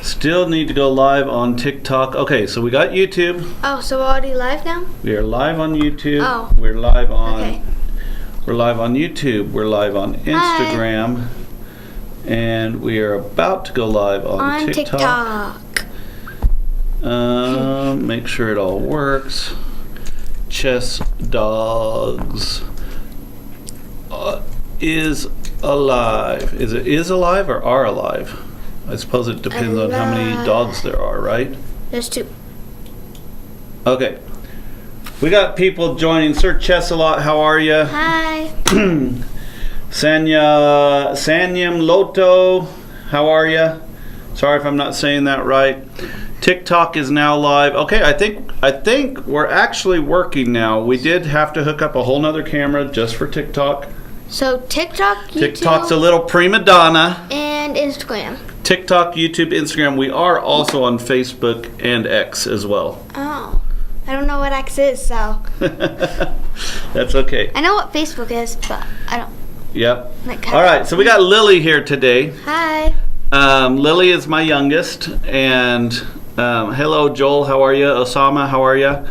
Still need to go live on TikTok. Okay, so we got YouTube. Oh, so we're already live now? We are live on YouTube. Oh. We're live on. Okay. We're live on YouTube. We're live on Instagram. Hi. And we are about to go live on TikTok. Make sure it all works. Chess Dawgs is alive. Is it is alive or are alive? I suppose it depends on how many dogs there are, right? There's 2. Okay. We got people joining. Sir Chess-a-lot, how are you? Hi. Sanyam Loto, how are you? Sorry if I'm not saying that right. TikTok is now live. Okay, I think we're actually working now. We did have to hook up a whole nother camera just for TikTok. So TikTok, YouTube, TikTok's a little prima donna. and Instagram. TikTok, YouTube, Instagram. We are also on Facebook and X as well. Oh, I don't know what X is, so. That's okay. I know what Facebook is, but I don't. Yep. Like, All right, so we got Lily here today. Hi. Lily is my youngest, and hello, Joel. How are you? Osama, how are you?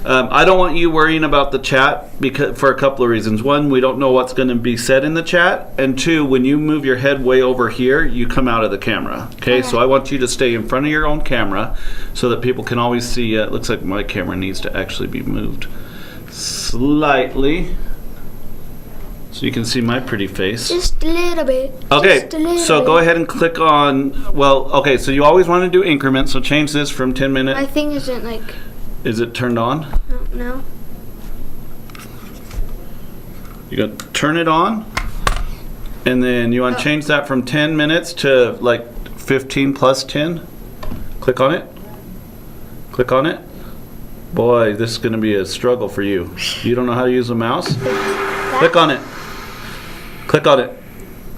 I don't want you worrying about the chat for a couple of reasons. One, we don't know what's going to be said in the chat, and 2, when you move your head way over here, you come out of the camera. Okay, so I want you to stay in front of your own camera so that people can always see. It looks like my camera needs to actually be moved slightly so you can see my pretty face. Just a little bit. Okay, so go bit. ahead and click on. Well, okay, so you always want to do increments. So change this from 10 minutes. My thing isn't like. Is it turned on? No. You got to turn it on, and then you want to change that from 10 minutes to like 15 plus 10. Click on it. Click on it. Boy, this is going to be a struggle for you. You don't know how to use a mouse? Click on it. Click on it.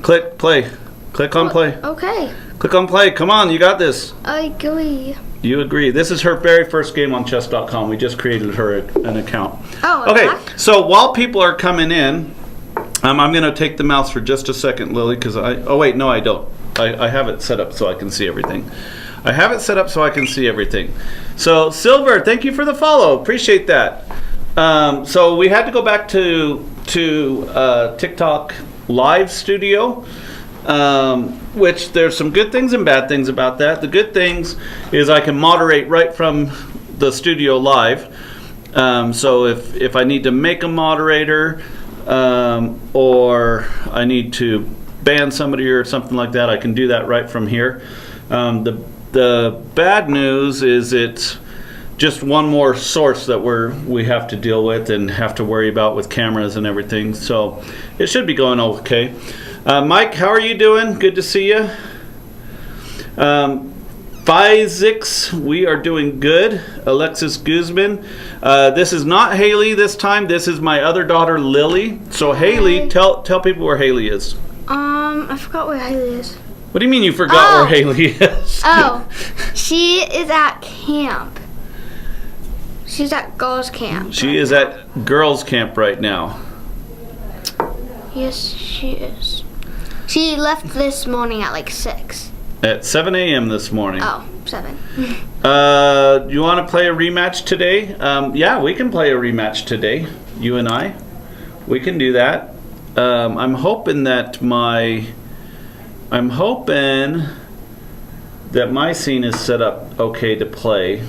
Click play. Click on play. Okay. Click on play. Come on, you got this. I agree. You agree. This is her very first game on chess.com. We just created her an account. Oh, okay. back? So while people are coming in, I'm going to take the mouse for just a second, Lily, because oh wait, no, I don't. I have it set up so I can see everything. I have it set up so I can see everything. So Silver, thank you for the follow. Appreciate that. So we had to go back to TikTok Live Studio. Which there's some good things and bad things about that. The good things is I can moderate right from the studio live. So if I need to make a moderator or I need to ban somebody or something like that, I can do that right from here. The bad news is it's just one more source that we have to deal with and have to worry about with cameras and everything. So it should be going okay. Mike, how are you doing? Good to see you. Physix, we are doing good. Alexis Guzman. This is not Haley this time. This is my other daughter, Lily. So Haley, tell people where Haley is. I forgot where Haley is. What do you mean you forgot where Haley is? Oh, she is at camp. She's at girls' camp. She is at girls' camp right now. Yes, she is. She left this morning at like 6. At 7 a.m. this morning. Oh, 7. You want to play a rematch today? Yeah, we can play a rematch today. You and I. We can do that. I'm hoping that my scene is set up okay to play.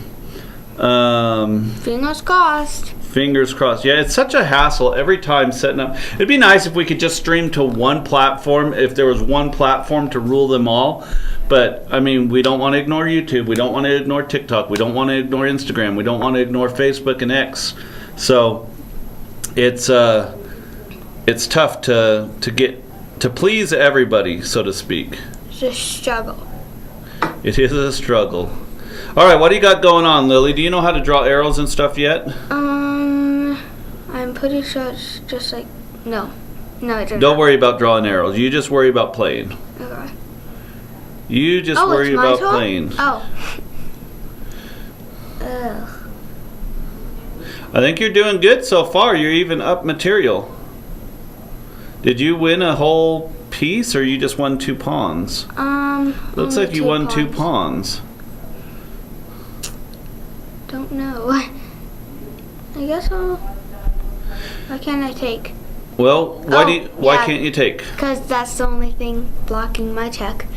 Fingers crossed. Fingers crossed. Yeah, it's such a hassle every time setting up. It'd be nice if we could just stream to one platform, if there was one platform to rule them all. But, I mean, we don't want to ignore YouTube. We don't want to ignore TikTok. We don't want to ignore Instagram. We don't want to ignore Facebook and X. So, it's tough to please everybody, so to speak. It's a struggle. It is a struggle. All right, what do you got going on, Lily? Do you know how to draw arrows and stuff yet? I'm pretty sure it's just like no, I don't. Don't worry about drawing arrows. You just worry about playing. Okay. You just worry about playing. Oh. Ugh. I think you're doing good so far. You're even up material. Did you win a whole piece, or you just won 2 pawns? Looks like you won 2 pawns. Don't know. I guess I'll... Why can't I take? Well, why can't you take? Because that's the only thing blocking my check.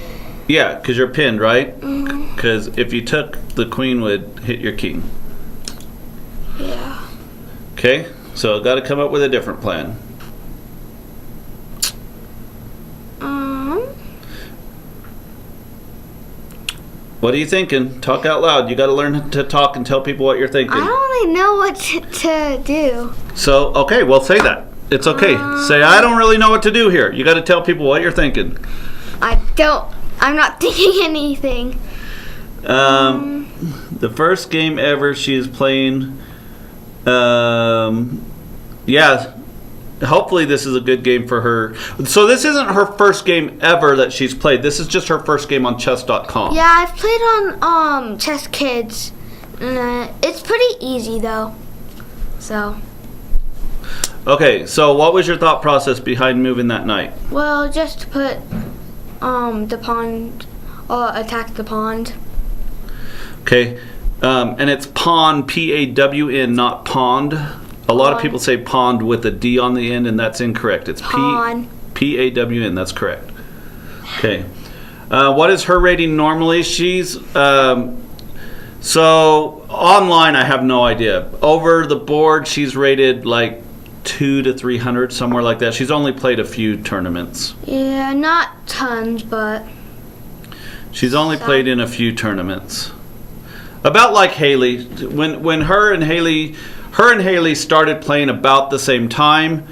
Yeah, because you're pinned, right? Because if you took, the queen would hit your king. Yeah. Okay, so got to come up with a different plan. What are you thinking? Talk out loud. You got to learn to talk and tell people what you're thinking. I don't really know what to do. So, okay, well, say that. It's okay. Say, I don't really know what to do here. You got to tell people what you're thinking. I'm not thinking anything. The first game ever she is playing. Yeah. Hopefully this is a good game for her. So this isn't her first game ever that she's played. This is just her first game on chess.com. Yeah, I've played on Chess Kids. It's pretty easy though. So. Okay, so what was your thought process behind moving that knight? Well, just to put the pawn, attack the pawn. Okay, and it's pawn, P-A-W-N, not pond. A lot of people say pond with a D on the end, and that's incorrect. It's pawn. P-A-W-N, that's correct. Okay. What is her rating normally? She's, so online I have no idea. Over the board she's rated like 200 to 300, somewhere like that. She's only played a few tournaments. Yeah, not tons, but... She's only played in a few tournaments. About like Haley. When her and Haley started playing about the same time,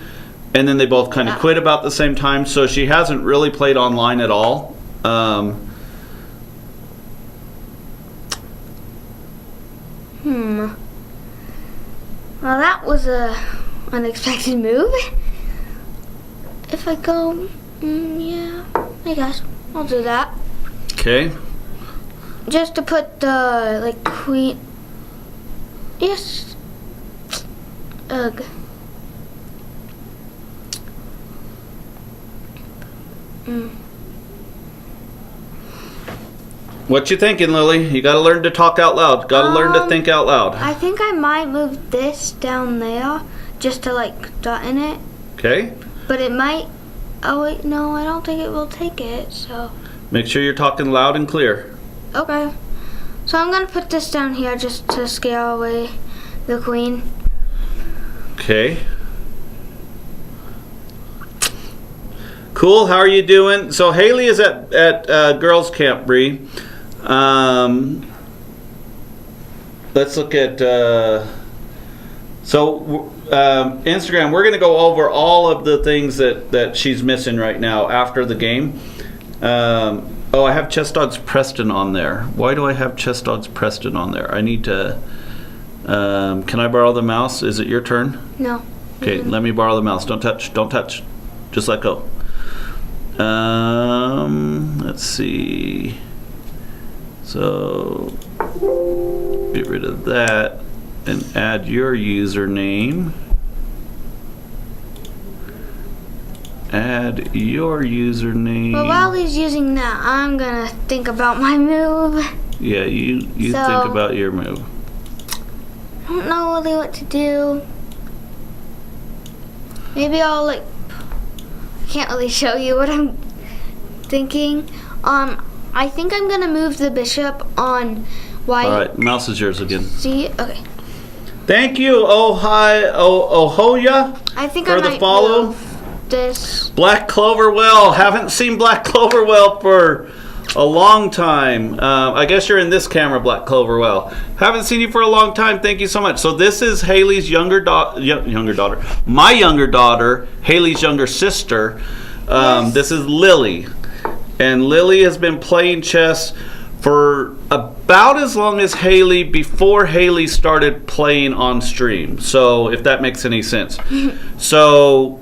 and then they both kind of quit about the same time, so she hasn't really played online at all. Well, that was a unexpected move. If I go, yeah, I guess I'll do that. Okay. Just to put the queen. Yes. Ugh. What you thinking, Lily? You got to learn to talk out loud. Got to learn to think out loud. I think I might move this down there just to dot in it. Okay. But it might. Oh wait, no, I don't think it will take it. So. Make sure you're talking loud and clear. Okay. So I'm gonna put this down here just to scare away the queen. Okay. Cool. How are you doing? So Haley is at girls camp, Bree. Let's look at Instagram. We're going to go over all of the things that she's missing right now after the game. Oh, I have Chess Dawgs Preston on there. Why do I have Chess Dawgs Preston on there? I need to. Can I borrow the mouse? Is it your turn? No. Okay, let me borrow the mouse. Don't touch. Don't touch. Just let go. Let's see. So get rid of that and add your username. Add your username. Well, while he's using that, I'm gonna think about my move. Yeah, you think about your move. I don't know really what to do. Maybe I'll I can't really show you what I'm thinking. I think I'm gonna move the bishop on white. All right, mouse is yours again. See, okay. Thank you, Ohoya, I think for I the might follow. move this. Black Cloverwell. Haven't seen Black Cloverwell for a long time. I guess you're in this camera, Black Cloverwell. Haven't seen you for a long time. Thank you so much. So this is Haley's younger daughter. My younger daughter, Haley's younger sister. Yes. This is Lily. And Lily has been playing chess for about as long as Haley, before Haley started playing on stream. So if that makes any sense. So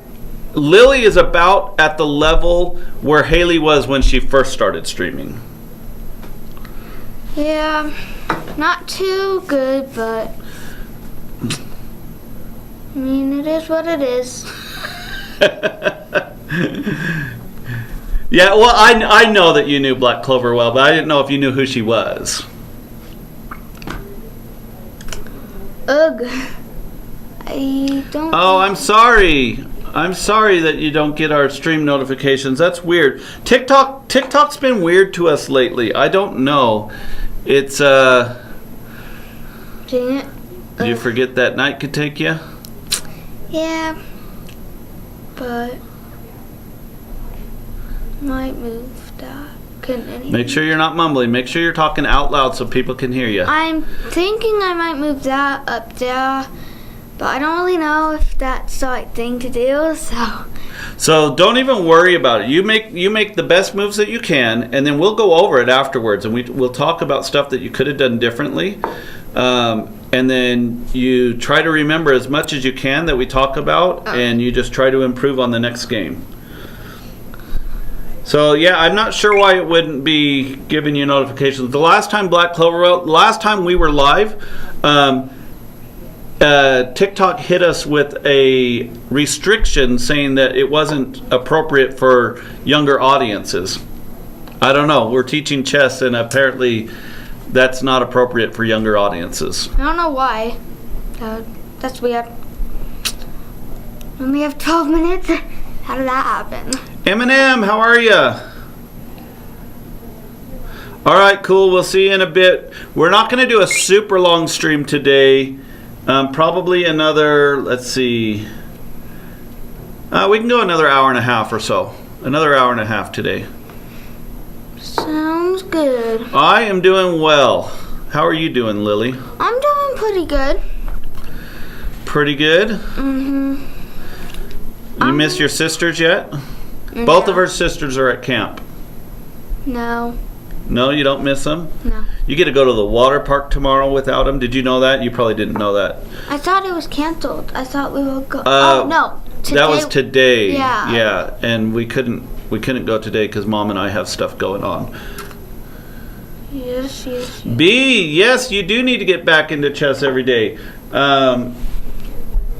Lily is about at the level where Haley was when she first started streaming. Yeah, not too good, but I mean, it is what it is. Yeah, well, I know that you knew Black Clover well, but I didn't know if you knew who she was. Ugh. I don't. Oh, I'm sorry. I'm sorry that you don't get our stream notifications. That's weird. TikTok's been weird to us lately. I don't know. It's Dang it. Do you forget that night could take you? Yeah. But might move that. Couldn't anything. Make sure you're not mumbling. Make sure you're talking out loud so people can hear you. I'm thinking I might move that up there, but I don't really know if that's the right thing to do. So don't even worry about it. You make the best moves that you can, and then we'll go over it afterwards, and we'll talk about stuff that you could have done differently. And then you try to remember as much as you can that we talk about, and you just try to improve on the next game. So yeah, I'm not sure why it wouldn't be giving you notifications. The last time Black Clover, last time we were live, TikTok hit us with a restriction saying that it wasn't appropriate for younger audiences. I don't know. We're teaching chess, and apparently that's not appropriate for younger audiences. I don't know why. That's weird. We only have 12 minutes. How did that happen? Eminem, how are you? All right, cool. We'll see you in a bit. We're not going to do a super long stream today. Probably another, let's see. We can go another hour and a half or so. Another hour and a half today. Sounds good. I am doing well. How are you doing, Lily? I'm doing pretty good. Pretty good? Mm-hmm. You miss your sisters yet? No. Both of her sisters are at camp. No. No, you don't miss them? No. You get to go to the water park tomorrow without them. Did you know that? You probably didn't know that. I thought it was canceled. I thought we would go. Oh no. Today. That was today. Yeah. Yeah, and we couldn't go today because Mom and I have stuff going on. Yes. B, yes, you do need to get back into chess every day.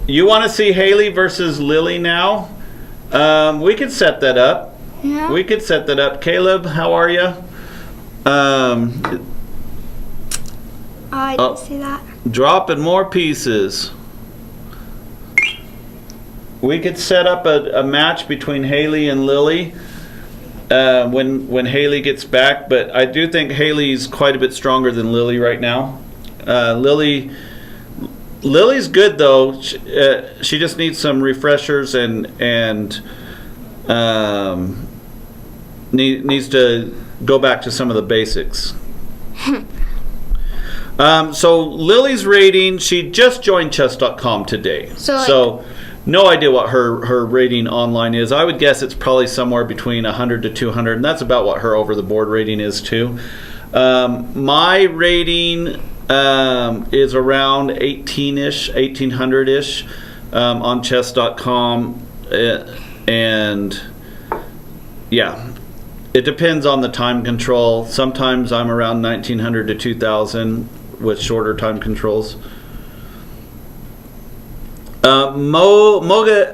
You want to see Haley versus Lily now? We could set that up. Yeah. We could set that up. Caleb, how are you? I didn't see that. Dropping more pieces. We could set up a match between Haley and Lily when Haley gets back, but I do think Haley's quite a bit stronger than Lily right now. Lily's good though. She just needs some refreshers and needs to go back to some of the basics. So Lily's rating, she just joined chess.com today. So no idea what her rating online is. I would guess it's probably somewhere between 100 to 200, and that's about what her over the board rating is too. My rating is around 18-ish, 1800-ish on chess.com, and yeah, it depends on the time control. Sometimes I'm around 1900 to 2000 with shorter time controls.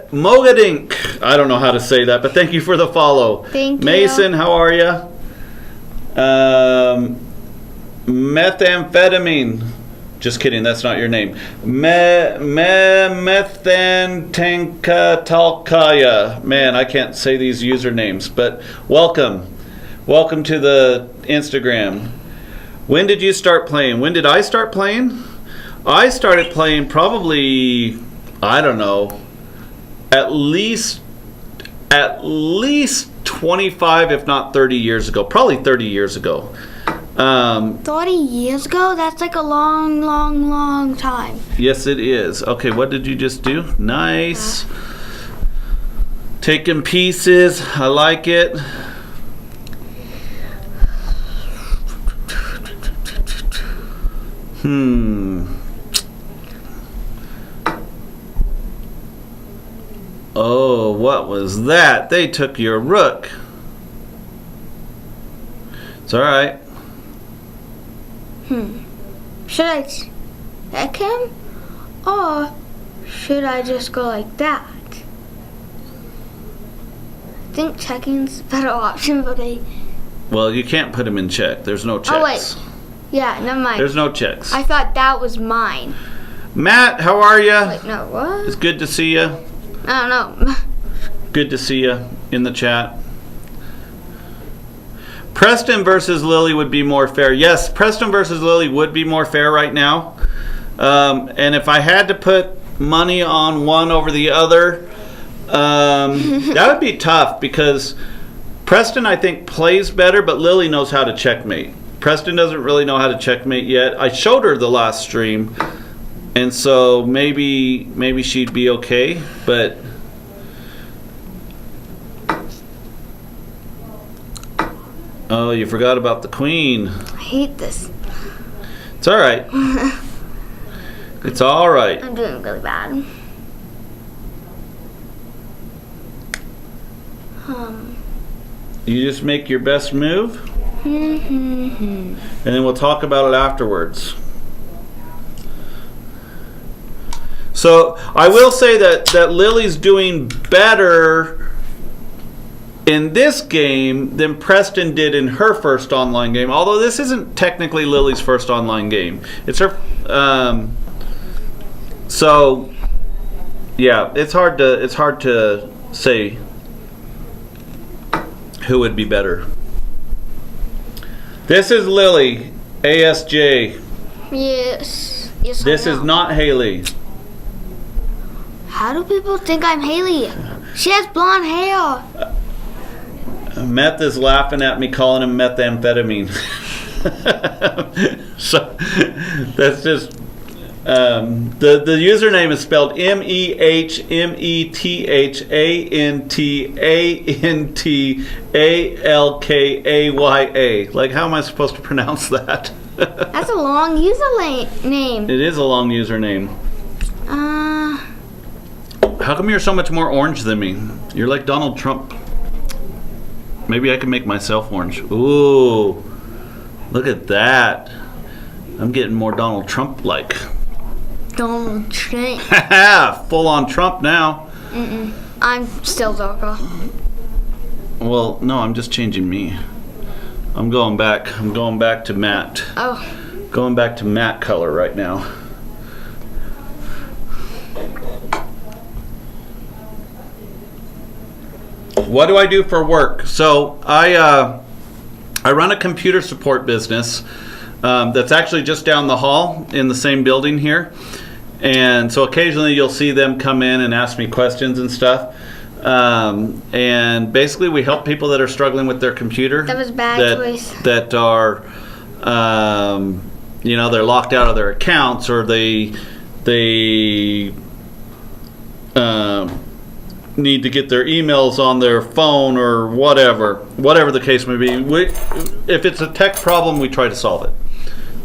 Mogadink, I don't know how to say that, but thank you for the follow. Thank you. Mason, how are you? Methamphetamine. Just kidding, that's not your name. Methantankatalkaya. Man, I can't say these usernames, but welcome. Welcome to the Instagram. When did you start playing? When did I start playing? I started playing probably, I don't know, at least 25, if not 30 years ago. Probably 30 years ago. 30 years ago? That's like a long time. Yes, it is. Okay, what did you just do? Nice. Taking pieces. I like it. Oh, what was that? They took your rook. It's all right. Should I check him? Or should I just go like that? think checking's a better option, but Well, you can't put them in check. There's no checks. Oh, wait. Yeah, never mind. There's no checks. I thought that was mine. Matt, how are you? Wait, no, what? It's good to see you. I don't know. Good to see you in the chat. Preston versus Lily would be more fair. Yes, Preston versus Lily would be more fair right now. And if I had to put money on one over the other, that would be tough because Preston, I think, plays better, but Lily knows how to checkmate. Preston doesn't really know how to checkmate yet. I showed her the last stream, and so maybe she'd be okay, but... Oh, you forgot about the queen. I hate this. It's all right. It's all right. I'm doing really bad. You just make your best move, and then we'll talk about it afterwards. So I will say that Lily's doing better in this game than Preston did in her first online game. Although this isn't technically Lily's first online game. It's her. So yeah, it's hard to say who would be better. This is Lily, ASJ. Yes. Yes. This is not Haley. How do people think I'm Haley? She has blonde hair. Meth is laughing at me calling him methamphetamine. So that's just the username is spelled MEHMETHANTANTALKAYA. Like, how am I supposed to pronounce that? That's a long username. It is a long username. How come you're so much more orange than me? You're like Donald Trump. Maybe I can make myself orange. Ooh, look at that. I'm getting more Donald Trump-like. Donald Trump. Full on Trump now. I'm still darker. Well, no, I'm just changing me. I'm going back. I'm going back to matte. Oh. Going back to matte color right now. What do I do for work? So I run a computer support business that's actually just down the hall in the same building here. And so occasionally you'll see them come in and ask me questions and stuff. And basically we help people that are struggling with their computer. That was a bad choice. That are, they're locked out of their accounts, or they need to get their emails on their phone, or whatever the case may be. If it's a tech problem, we try to solve it.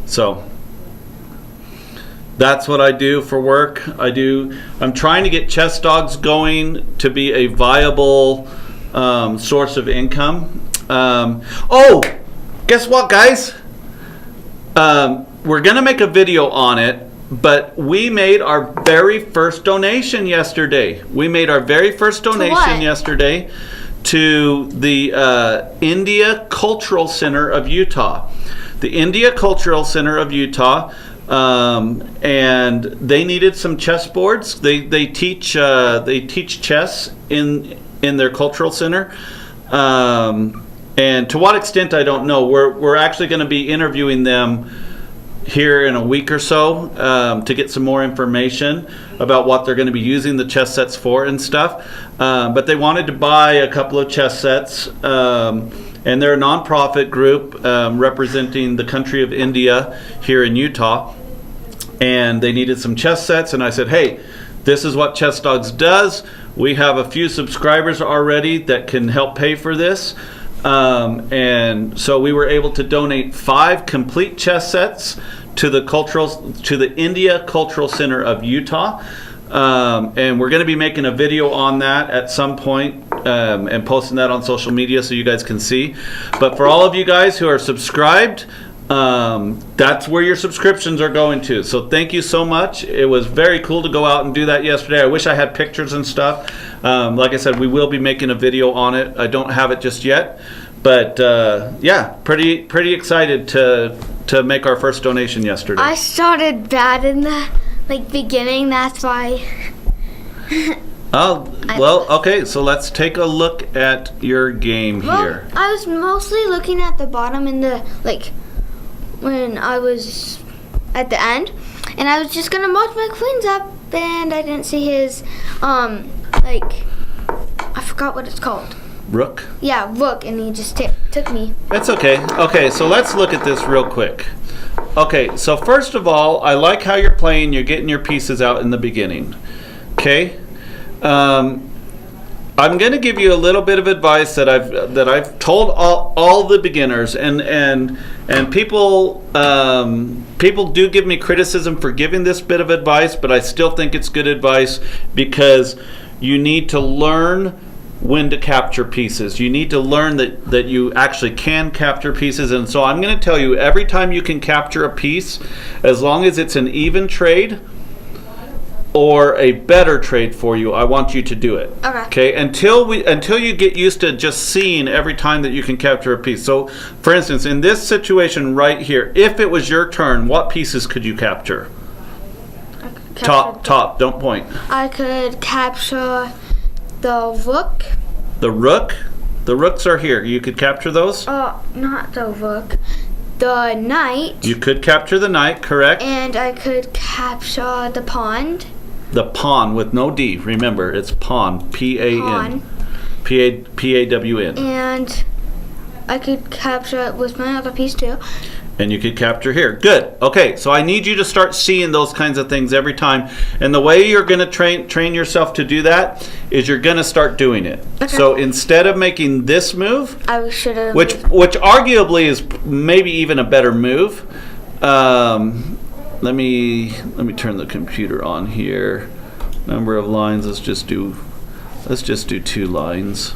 So that's what I do for work. I'm trying to get Chess Dawgs going to be a viable source of income. Guess what, guys? We're gonna make a video on it. But we made our very first donation yesterday. Yesterday to the India Cultural Center of Utah. The India Cultural Center of Utah, and they needed some chess boards. They teach chess in their cultural center. And to what extent, I don't know. We're actually going to be interviewing them here in a week or so to get some more information about what they're going to be using the chess sets for and stuff. But they wanted to buy a couple of chess sets, and they're a nonprofit group representing the country of India here in Utah. And they needed some chess sets, and I said, hey, this is what Chess Dawgs does. We have a few subscribers already that can help pay for this. And so we were able to donate 5 complete chess sets to the India Cultural Center of Utah. And we're going to be making a video on that at some point, and posting that on social media so you guys can see. But for all of you guys who are subscribed, that's where your subscriptions are going to. So thank you so much. It was very cool to go out and do that yesterday. I wish I had pictures and stuff. Like I said, we will be making a video on it. I don't have it just yet, but yeah, pretty excited to make our first donation yesterday. I started bad in the beginning. That's why. Oh, well, okay, so let's take a look at your game here. I was mostly looking at the bottom in the when I was at the end, and I was just gonna mark my queens up, and I didn't see his I forgot what it's called. Rook? Yeah, rook, and he just took me. That's okay. Okay, so let's look at this real quick. Okay, so first of all, I like how you're playing. You're getting your pieces out in the beginning. Okay? I'm going to give you a little bit of advice that I've told all the beginners, and people do give me criticism for giving this bit of advice, but I still think it's good advice because you need to learn when to capture pieces. You need to learn that you actually can capture pieces, and so I'm going to tell you every time you can capture a piece, as long as it's an even trade or a better trade for you, I want you to do it. Okay. Until you get used to just seeing every time that you can capture a piece. So, for instance, in this situation right here, if it was your turn, what pieces could you capture? Top. Don't point. I could capture the rook. The rook. The rooks are here. You could capture those. Not the rook. The knight. You could capture the knight, correct? And I could capture the pawn. The pawn with no D. Remember, it's pawn. P-A-N. P-A-W-N. And I could capture it with my other piece too. And you could capture here. Good. Okay, so I need you to start seeing those kinds of things every time. And the way you're going to train yourself to do that is you're going to start doing it. Okay. So instead of making this move, I should have. Which arguably is maybe even a better move. Let me turn the computer on here. Number of lines. Let's just do 2 lines.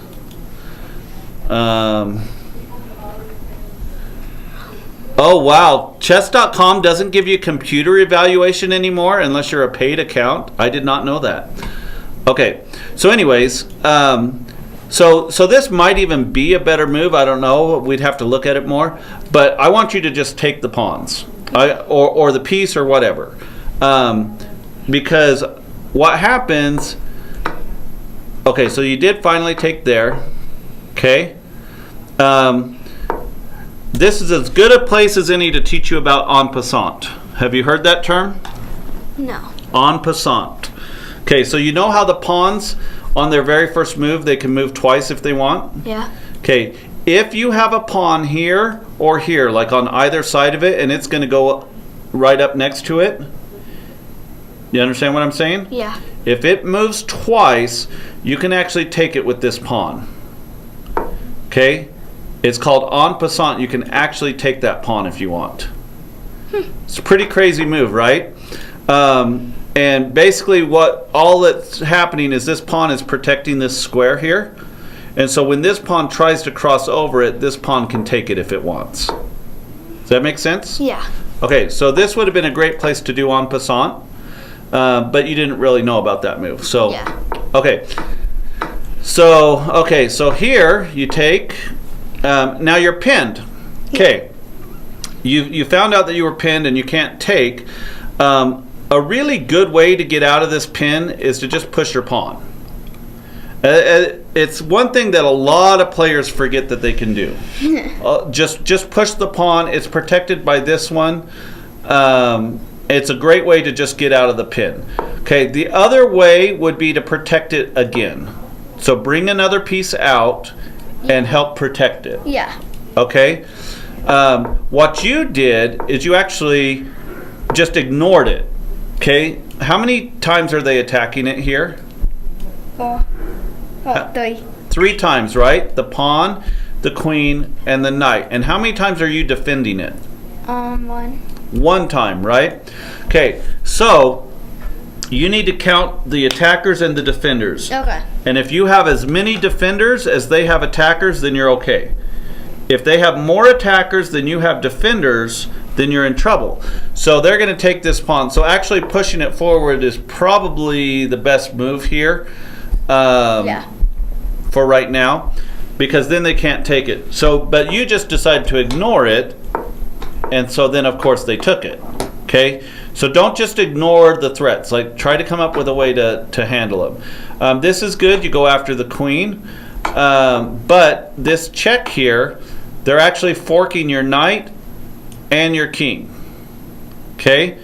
Oh wow, chess.com doesn't give you computer evaluation anymore unless you're a paid account. I did not know that. Okay, so anyways, so this might even be a better move. I don't know. We'd have to look at it more. But I want you to just take the pawns, or the piece or whatever, because what happens? Okay, so you did finally take there. Okay. This is as good a place as any to teach you about en passant. Have you heard that term? No. En passant. Okay, so you know how the pawns on their very first move, they can move twice if they want? Yeah. Okay, if you have a pawn here or here, like on either side of it, and it's going to go right up next to it, you understand what I'm saying? Yeah. If it moves twice, you can actually take it with this pawn. Okay? It's called en passant. You can actually take that pawn if you want. It's a pretty crazy move, right? And basically all that's happening is this pawn is protecting this square here. And so when this pawn tries to cross over it, this pawn can take it if it wants. Does that make sense? Yeah. Okay, so this would have been a great place to do en passant, but you didn't really know about that move. So, yeah. Okay. So here you take... now you're pinned. Okay. You found out that you were pinned and you can't take. A really good way to get out of this pin is to just push your pawn. It's one thing that a lot of players forget that they can do. Just push the pawn. It's protected by this one. It's a great way to just get out of the pin. Okay. The other way would be to protect it again. So bring another piece out and help protect it. Yeah. Okay? What you did is you actually just ignored it. Okay? How many times are they attacking it here? 3. 3 times, right? The pawn, the queen, and the knight. And how many times are you defending it? 1. 1 time, right? Okay, so you need to count the attackers and the defenders. Okay. And if you have as many defenders as they have attackers, then you're okay. If they have more attackers than you have defenders, then you're in trouble. So they're going to take this pawn. So actually pushing it forward is probably the best move here for right now, because then they can't take it. So, but you just decided to ignore it, and so then of course they took it. Okay, so don't just ignore the threats. Like, try to come up with a way to handle them. This is good. You go after the queen, but this check here, they're actually forking your knight and your king. Okay,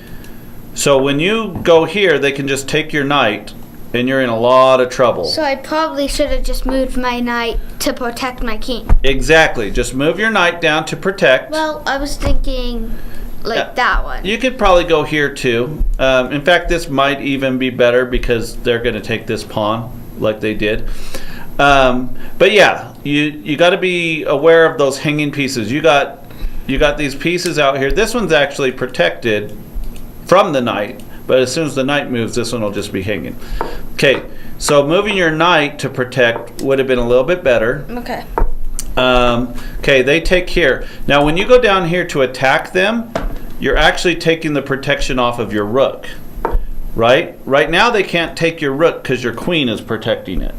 so when you go here, they can just take your knight, and you're in a lot of trouble. So I probably should have just moved my knight to protect my king. Exactly. Just move your knight down to protect. Well, I was thinking like that one. You could probably go here too. In fact, this might even be better because they're going to take this pawn like they did. But yeah, you got to be aware of those hanging pieces. You got these pieces out here. This one's actually protected from the knight, but as soon as the knight moves, this one will just be hanging. Okay, so moving your knight to protect would have been a little bit better. Okay. Okay, they take here. Now, when you go down here to attack them, you're actually taking the protection off of your rook, right? Right now, they can't take your rook because your queen is protecting it.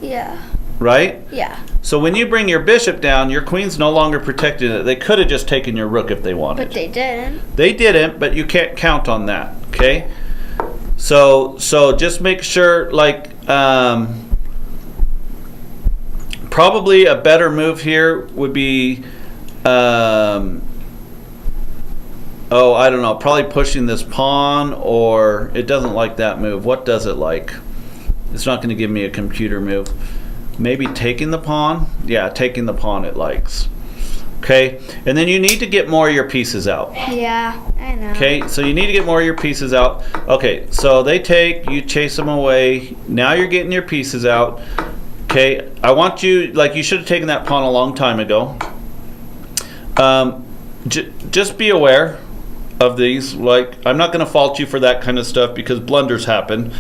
Yeah. Right? Yeah. So when you bring your bishop down, your queen's no longer protecting it. They could have just taken your rook if they wanted. But they didn't. They didn't, but you can't count on that, okay? So just make sure, like, probably a better move here would be, I don't know, probably pushing this pawn, or it doesn't like that move. What does it like? It's not going to give me a computer move. Maybe taking the pawn? Yeah, taking the pawn it likes. Okay, and then you need to get more of your pieces out. Yeah, I know. Okay, so you need to get more of your pieces out. Okay, so they take, you chase them away. Now you're getting your pieces out. Okay, I want you, like, you should have taken that pawn a long time ago. Just be aware of these. Like, I'm not going to fault you for that kind of stuff because blunders happen.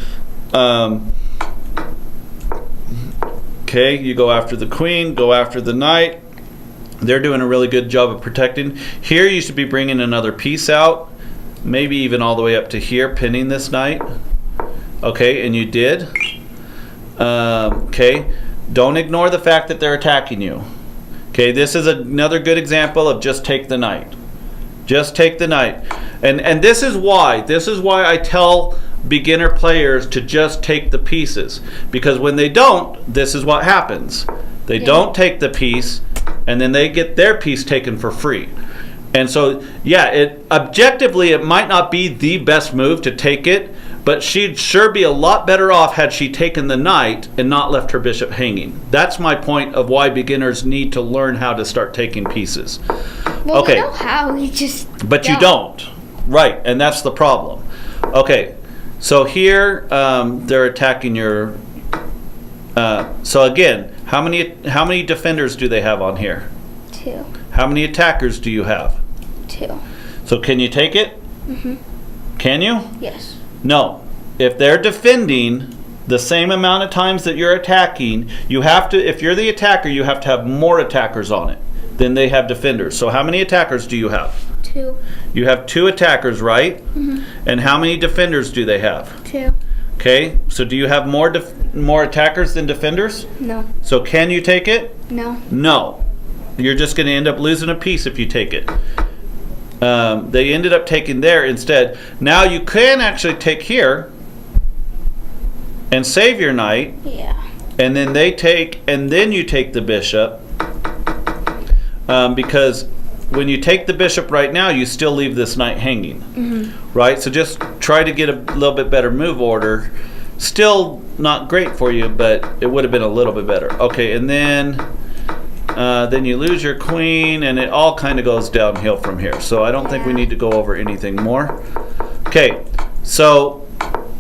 Okay, you go after the queen, go after the knight. They're doing a really good job of protecting. Here you should be bringing another piece out, maybe even all the way up to here, pinning this knight. Okay, and you did. Okay, don't ignore the fact that they're attacking you. Okay, this is another good example of just take the knight. Just take the knight. And this is why I tell beginner players to just take the pieces, because when they don't, this is what happens. They don't take the piece, and then they get their piece taken for free. And so, yeah, objectively it might not be the best move to take it, but she'd sure be a lot better off had she taken the knight and not left her bishop hanging. That's my point of why beginners need to learn how to start taking pieces. Well, okay. We know how, we just But you don't. Right, and that's the problem. Okay, so here they're attacking your... so again, how many defenders do they have on here? 2. How many attackers do you have? 2. So can you take it? Mm-hmm. Can you? Yes. No. If they're defending the same amount of times that you're attacking, you have to, if you're the attacker, you have to have more attackers on it than they have defenders. So how many attackers do you have? 2. You have 2 attackers, right? Mm-hmm. And how many defenders do they have? 2. Okay, so do you have more attackers than defenders? No. So can you take it? No. No. You're just going to end up losing a piece if you take it. They ended up taking there instead. Now you can actually take here and save your knight. Yeah. And then they take, and then you take the bishop. Because when you take the bishop right now, you still leave this knight hanging. Mm-hmm. Right? So just try to get a little bit better move order. Still not great for you, but it would have been a little bit better. Okay, and then you lose your queen, and it all kind of goes downhill from here. So I don't think we need to go over anything more. Okay, so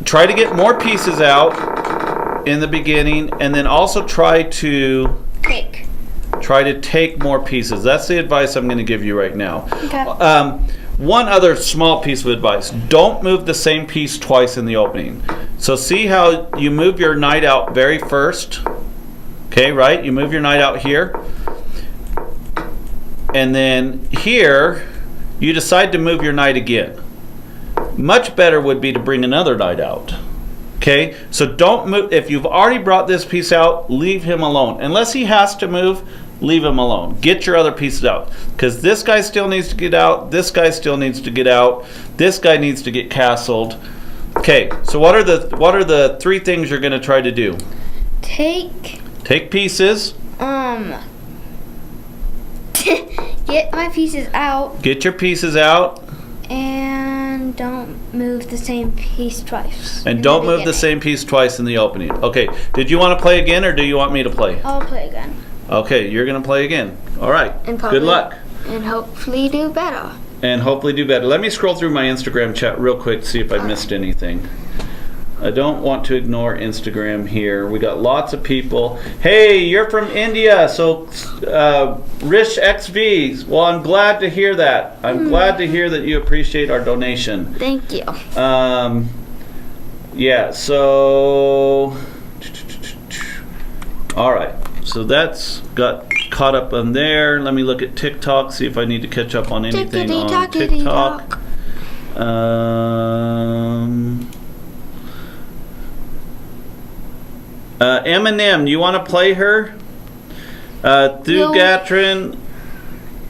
try to get more pieces out in the beginning, and then also try to take more pieces. That's the advice I'm going to give you right now. Okay. One other small piece of advice: don't move the same piece twice in the opening. So see how you move your knight out very first. Okay, right? You move your knight out here. And then here, you decide to move your knight again. Much better would be to bring another knight out. Okay, so don't move. If you've already brought this piece out, leave him alone. Unless he has to move, leave him alone. Get your other pieces out. Because this guy still needs to get out. This guy still needs to get out. This guy needs to get castled. Okay, so what are the 3 things you're going to try to do? Take pieces. Get my pieces out. Get your pieces out. And don't move the same piece twice. And don't move the same piece twice in the opening. Okay, did you want to play again or do you want me to play? I'll play again. Okay, you're going to play again. All right, good luck. And hopefully do better. And hopefully do better. Let me scroll through my Instagram chat real quick to see if I missed anything. I don't want to ignore Instagram here. We got lots of people. Hey, you're from India, so Rish XV. Well, I'm glad to hear that. I'm glad to hear that you appreciate our donation. Thank you. Yeah, so all right. So that's got caught up on there. Let me look at TikTok, see if I need to catch up on anything on TikTok. Eminem, you want to play her? Thugatrin.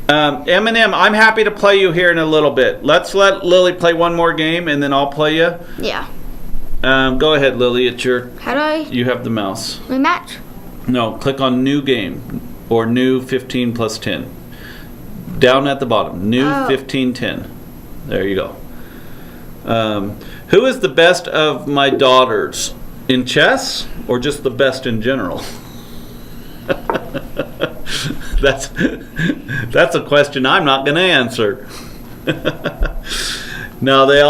Eminem, I'm happy to play you here in a little bit. Let's let Lily play one more game and then I'll play you. Yeah. Go ahead, Lily. It's your. How do I? You have the mouse. My match? No, click on new game or new 15 plus 10. Down at the bottom. New 1510. There you go. Who is the best of my daughters? In chess or just the best in general? That's a question I'm not going to answer. No, they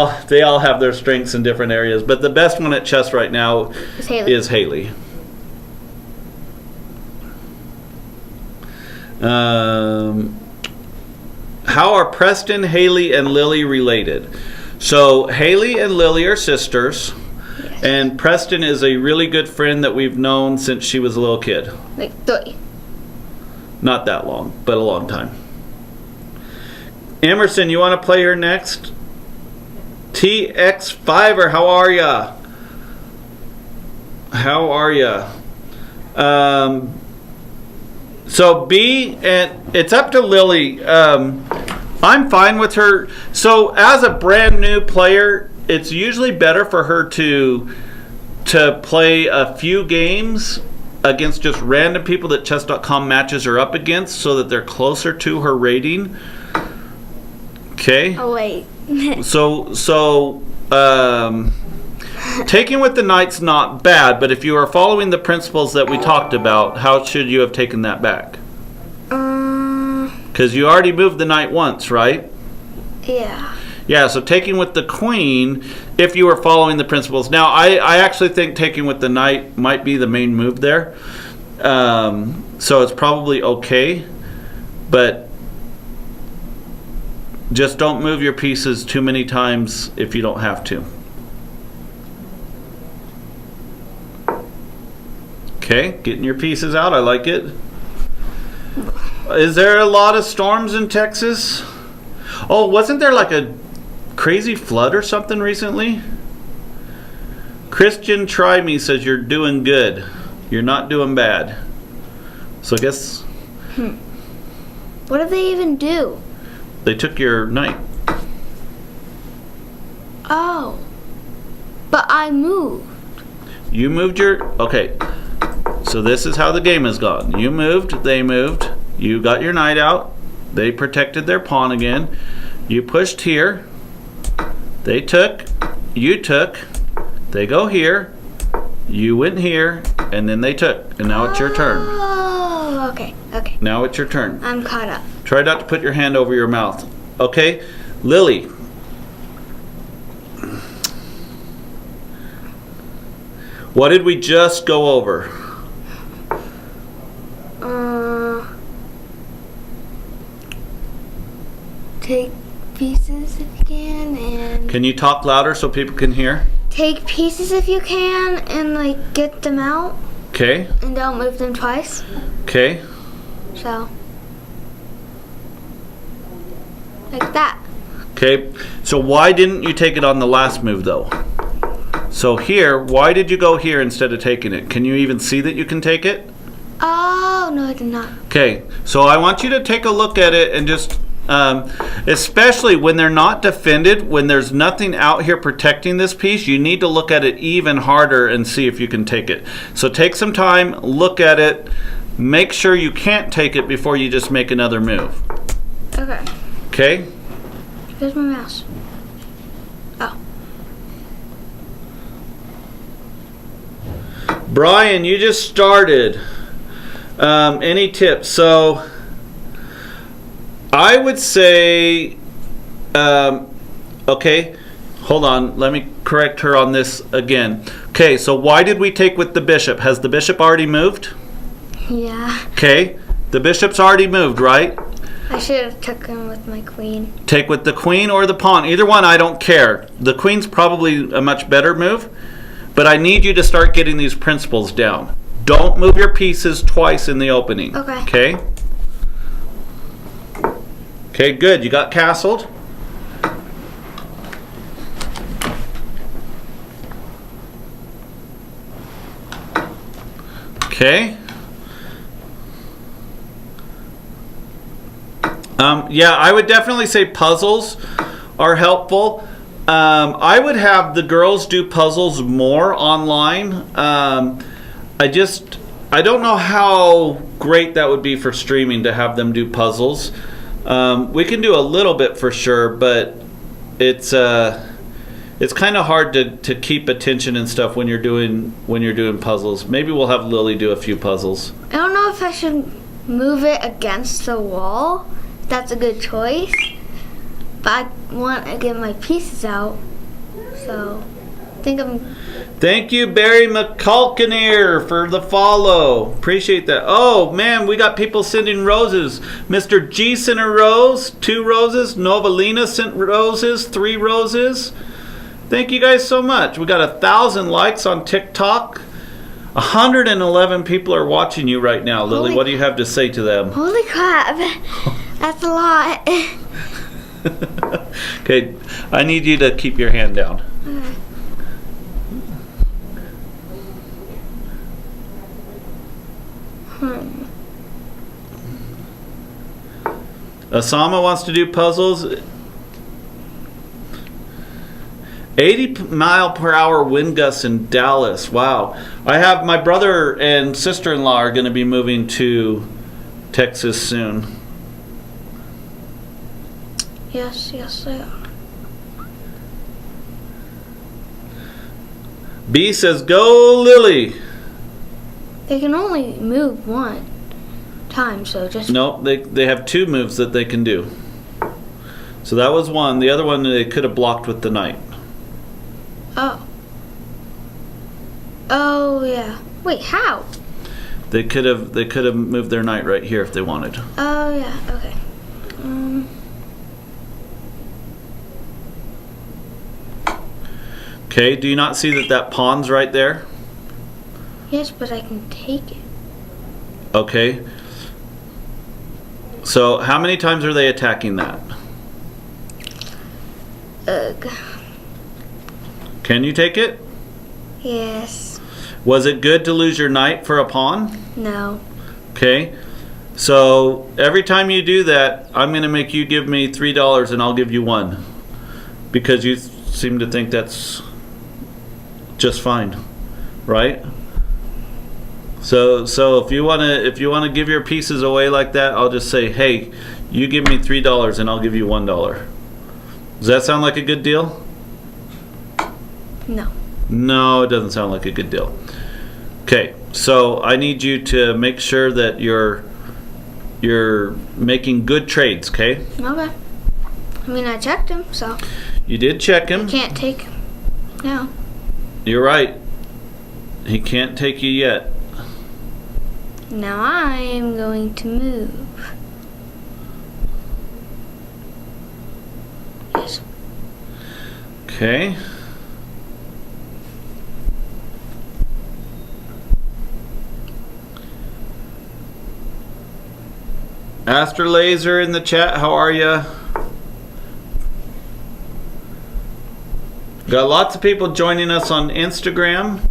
all have their strengths in different areas, but the best one at chess right now is Haley. How are Preston, Haley, and Lily related? So Haley and Lily are sisters. And Preston is a really good friend that we've known since she was a little kid. Like 3. Not that long, but a long time. Emerson, you want to play her next? TX5er, how are ya? How are ya? So B, and it's up to Lily. I'm fine with her. So as a brand new player, it's usually better for her to play a few games against just random people that chess.com matches her up against so that they're closer to her rating. Okay? Oh, wait. So taking with the knight's not bad, but if you are following the principles that we talked about, how should you have taken that back? Because you already moved the knight once, right? Yeah. Yeah, so taking with the queen, if you were following the principles. Now, I actually think taking with the knight might be the main move there. So it's probably okay, but just don't move your pieces too many times if you don't have to. Okay, getting your pieces out, I like it. Is there a lot of storms in Texas? Oh, wasn't there like a crazy flood or something recently? Christian Try Me says you're doing good. You're not doing bad. So I guess... What did they even do? They took your knight. Oh. But I moved. You moved your... Okay. So this is how the game has gone. You moved, they moved. You got your knight out. They protected their pawn again. You pushed here. They took. You took. They go here. You went here. And then they took. And now it's your turn. Oh, okay. Okay. Now it's your turn. I'm caught up. Try not to put your hand over your mouth. Okay? Lily. What did we just go over? Take pieces if you can, and... Can you talk louder so people can hear? Take pieces if you can, and like get them out. Okay. And don't move them twice. Okay. So. like that. Okay, so why didn't you take it on the last move though? So here, why did you go here instead of taking it? Can you even see that you can take it? Oh, no, I did not. Okay, so I want you to take a look at it and just, especially when they're not defended, when there's nothing out here protecting this piece, you need to look at it even harder and see if you can take it. So take some time, look at it, make sure you can't take it before you just make another move. Okay. Okay? Here's my mouse. Oh. Brian, you just started. Any tips? So I would say, okay, hold on. Let me correct her on this again. Okay, so why did we take with the bishop? Has the bishop already moved? Yeah. Okay, the bishop's already moved, right? I should have took him with my queen. Take with the queen or the pawn. Either one, I don't care. The queen's probably a much better move, but I need you to start getting these principles down. Don't move your pieces twice in the opening. Okay. Okay? Okay, good. You got castled. Okay. Yeah, I would definitely say puzzles are helpful. I would have the girls do puzzles more online. I don't know how great that would be for streaming to have them do puzzles. We can do a little bit for sure, but it's kind of hard to keep attention and stuff when you're doing puzzles. Maybe we'll have Lily do a few puzzles. I don't know if I should move it against the wall. That's a good choice. But I want to get my pieces out. So I think I'm... Thank you, Barry McCulkineer, for the follow. Appreciate that. Oh, man, we got people sending roses. Mr. G sent a rose, 2 roses. Novalina sent roses, 3 roses. Thank you guys so much. We got 1,000 likes on TikTok. 111 people are watching you right now, Lily. What do you have to say to them? Holy crap. That's a lot. Okay, I need you to keep your hand down. Okay. Osama wants to do puzzles. 80-mile-per-hour wind gusts in Dallas. Wow. I have my brother and sister-in-law are going to be moving to Texas soon. Yes, they are. B says, go Lily. They can only move one time, so just... No, they have 2 moves that they can do. So that was one. The other one they could have blocked with the knight. Oh. Oh, yeah. Wait, how? They could have moved their knight right here if they wanted. Oh, yeah. Okay. Okay, do you not see that pawn's right there? Yes, but I can take it. Okay. So how many times are they attacking that? Ugh. Can you take it? Yes. Was it good to lose your knight for a pawn? No. Okay. So every time you do that, I'm going to make you give me $3 and I'll give you 1. Because you seem to think that's just fine. Right? So if you want to give your pieces away like that, I'll just say, "Hey, you give me $3 and I'll give you $1." Does that sound like a good deal? No. No, it doesn't sound like a good deal. Okay, so I need you to make sure that you're making good trades, okay? Okay. I mean, I checked him, so... You did check him. Can't take him now. You're right. He can't take you yet. Now I am going to move. Yes. Okay. Astro Laser in the chat, how are you? Got lots of people joining us on Instagram.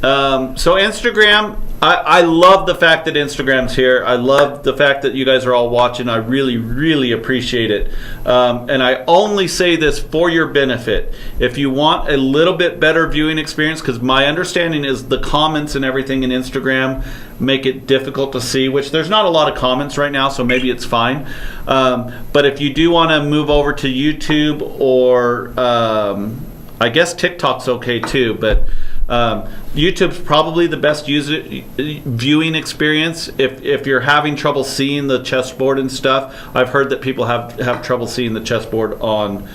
So Instagram, I love the fact that Instagram's here. I love the fact that you guys are all watching. I really, really appreciate it. And I only say this for your benefit. If you want a little bit better viewing experience, because my understanding is the comments and everything in Instagram make it difficult to see, which there's not a lot of comments right now, so maybe it's fine. But if you do want to move over to YouTube or I guess TikTok's okay too, but YouTube's probably the best viewing experience if you're having trouble seeing the chessboard and stuff. I've heard that people have trouble seeing the chessboard on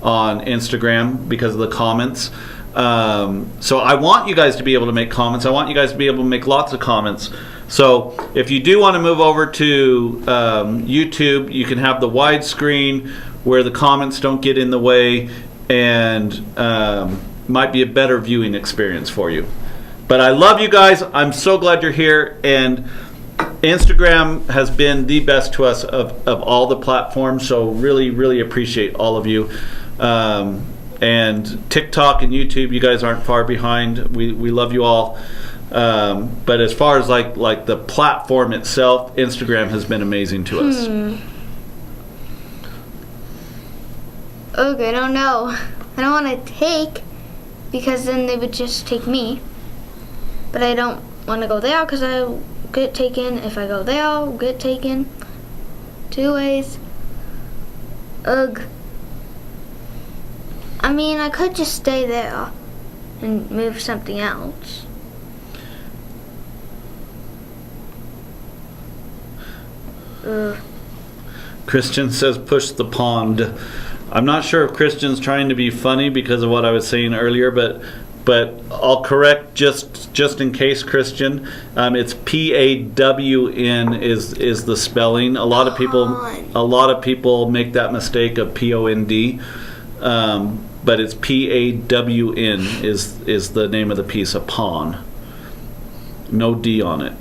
Instagram because of the comments. So I want you guys to be able to make comments. I want you guys to be able to make lots of comments. So if you do want to move over to YouTube, you can have the widescreen where the comments don't get in the way, and might be a better viewing experience for you. But I love you guys. I'm so glad you're here, and Instagram has been the best to us of all the platforms, so really, really appreciate all of you. And TikTok and YouTube, you guys aren't far behind. We love you all. But as far as like the platform itself, Instagram has been amazing to us. Okay, I don't know. I don't want to take, because then they would just take me. But I don't want to go there because I'll get taken. If I go there, I'll get taken. 2 ways. Ugh. I mean, I could just stay there and move something else. Ugh. Christian says push the pond. I'm not sure if Christian's trying to be funny because of what I was saying earlier, but I'll correct just in case, Christian. It's PAWN is the spelling. A lot of people make that mistake of POND, but it's PAWN is the name of the piece, a pawn. No D on it.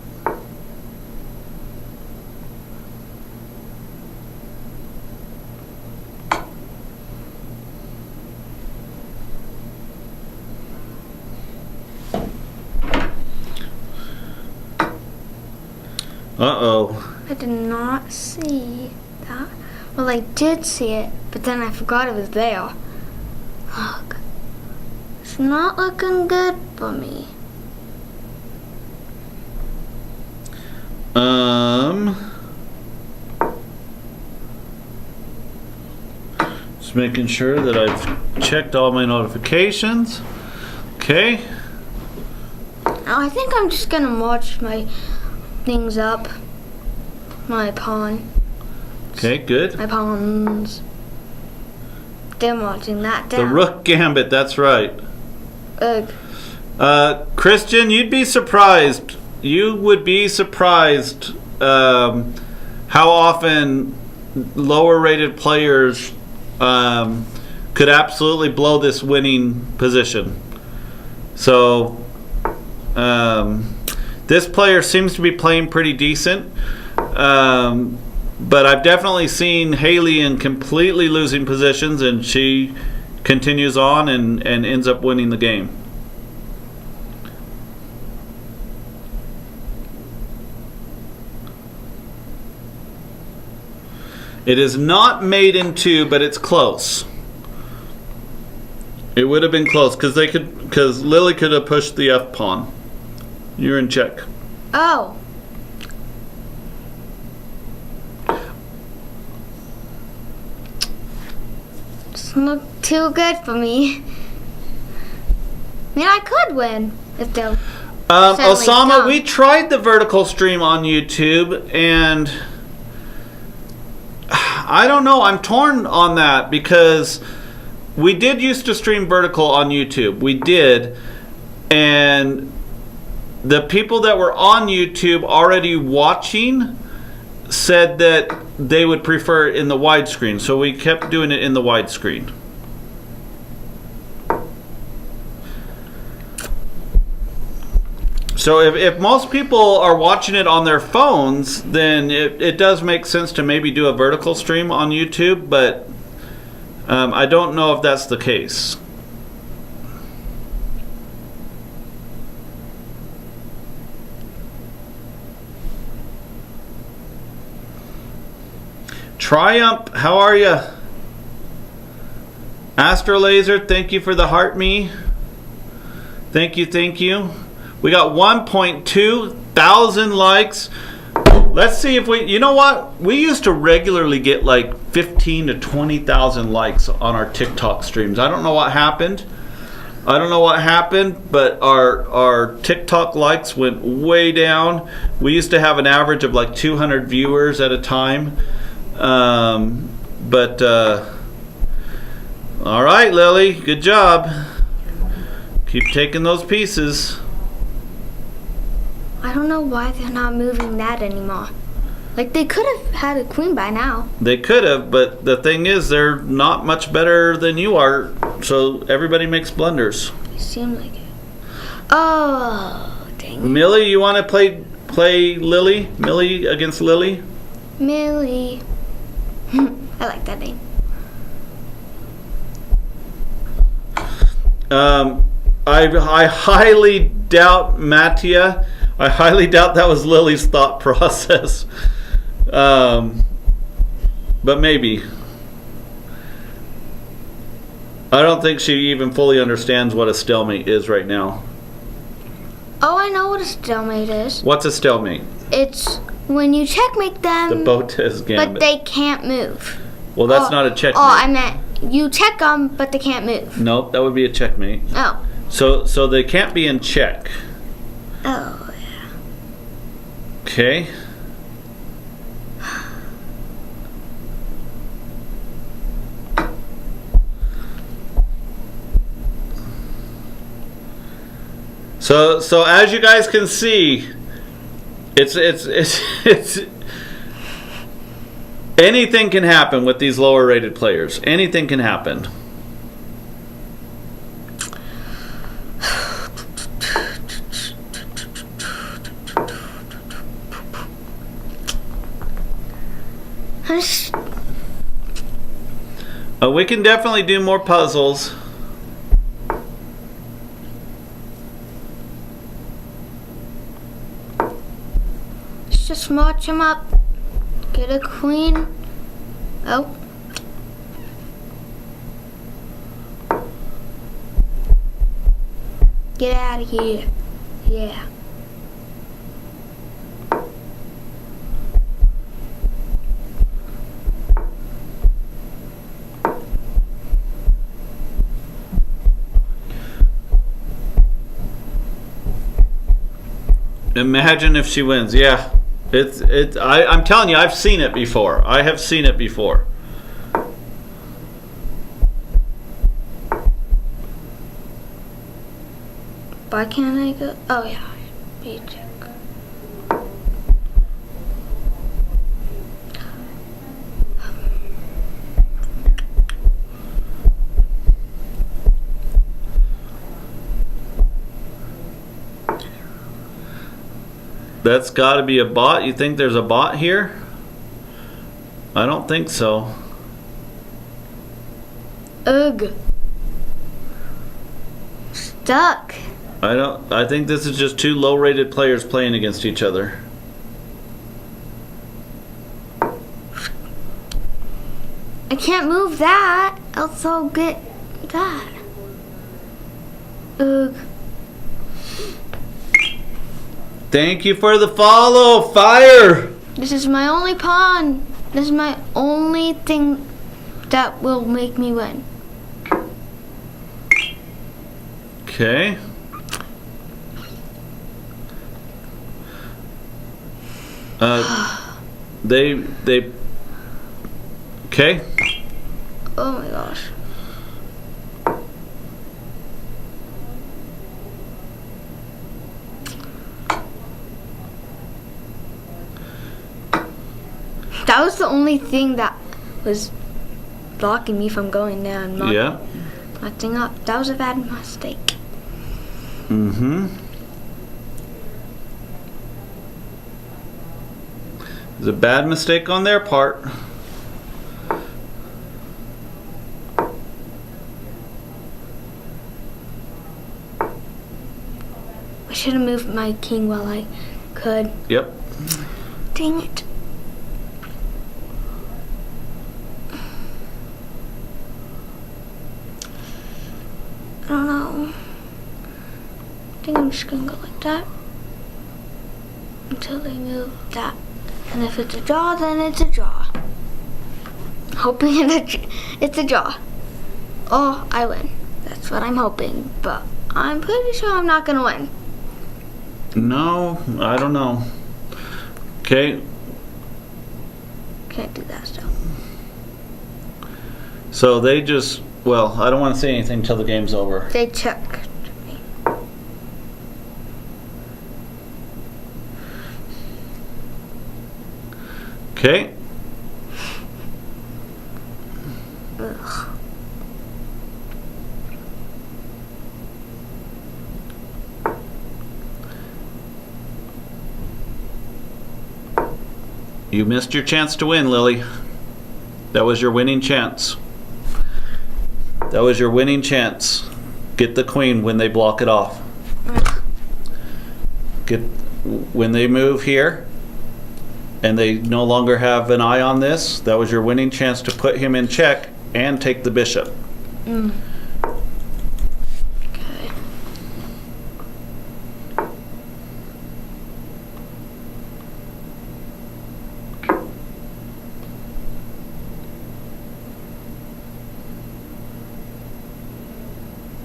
Uh-oh. I did not see that. Well, I did see it, but then I forgot it was there. Look. It's not looking good for me. Just making sure that I've checked all my notifications. Okay. Oh, I think I'm just gonna watch my things up. My pawn. Okay, good. My pawns. They're watching that down. The rook gambit, that's right. Christian, you'd be surprised. You would be surprised how often lower rated players could absolutely blow this winning position. So this player seems to be playing pretty decent, but I've definitely seen Haley in completely losing positions, and she continues on and ends up winning the game. It is not mate in 2, but it's close. It would have been close because Lily could have pushed the F pawn. You're in check. Oh. Doesn't look too good for me. I mean, I could win if they'll. Osama, we tried the vertical stream on YouTube, and I don't know. I'm torn on that because we did used to stream vertical on YouTube. We did, and the people that were on YouTube already watching said that they would prefer it in the widescreen, so we kept doing it in the widescreen. So if most people are watching it on their phones, then it does make sense to maybe do a vertical stream on YouTube, but I don't know if that's the case. Triumph, how are you? Astrolaser, thank you for the heart me. Thank you, thank you. We got 1.2 thousand likes. Let's see if we, you know what? We used to regularly get like 15 to 20,000 likes on our TikTok streams. I don't know what happened. But our TikTok likes went way down. We used to have an average of like 200 viewers at a time. All right, Lily, good job. Keep taking those pieces. I don't know why they're not moving that anymore. Like, they could have had a queen by now. They could have, but the thing is, they're not much better than you are, so everybody makes blunders. It seemed like it. Oh, dang it. Millie, you want to play Lily? Millie against Lily? Millie. I like that name. I highly doubt, Mattia. I highly doubt that was Lily's thought process. But maybe. I don't think she even fully understands what a stalemate is right now. Oh, I know what a stalemate is. What's a stalemate? It's when you checkmate them, The Botez Gambit. but they can't move. Well, that's not a checkmate. Oh, I meant you check them, but they can't move. Nope, that would be a checkmate. Oh. So they can't be in check. Oh, yeah. Okay. So as you guys can see, it's anything can happen with these lower rated players. Anything can happen. We can definitely do more puzzles. Just march him up. Get a queen. Oh. Get out of here. Yeah. Imagine if she wins. Yeah. I'm telling you, I've seen it before. I have seen it before. Why can't I go? Oh, yeah. B check. That's got to be a bot. You think there's a bot here? I don't think so. Ugh. Stuck. I think this is just two low-rated players playing against each other. I can't move that, else I'll get that. Ugh. Thank you for the follow, Fire! This is my only pawn. This is my only thing that will make me win. Okay. They okay. Oh my gosh. That was the only thing that was blocking me from going there and not acting up. That was a bad mistake. Mm-hmm. It was a bad mistake on their part. should have moved my king while I could. Yep. Dang it. I don't know. I think I'm just gonna go like that until they move that. And if it's a draw, then it's a draw. Hoping it's a draw. Oh, I win. That's what I'm hoping, but I'm pretty sure I'm not gonna win. No, I don't know. Okay. Can't do that still. So they just, well, I don't want to say anything until the game's over. They checked me. Okay. Ugh. You missed your chance to win, Lily. That was your winning chance. That was your winning chance. Get the queen when they block it off. Get when they move here and they no longer have an eye on this, that was your winning chance to put him in check and take the bishop. Okay.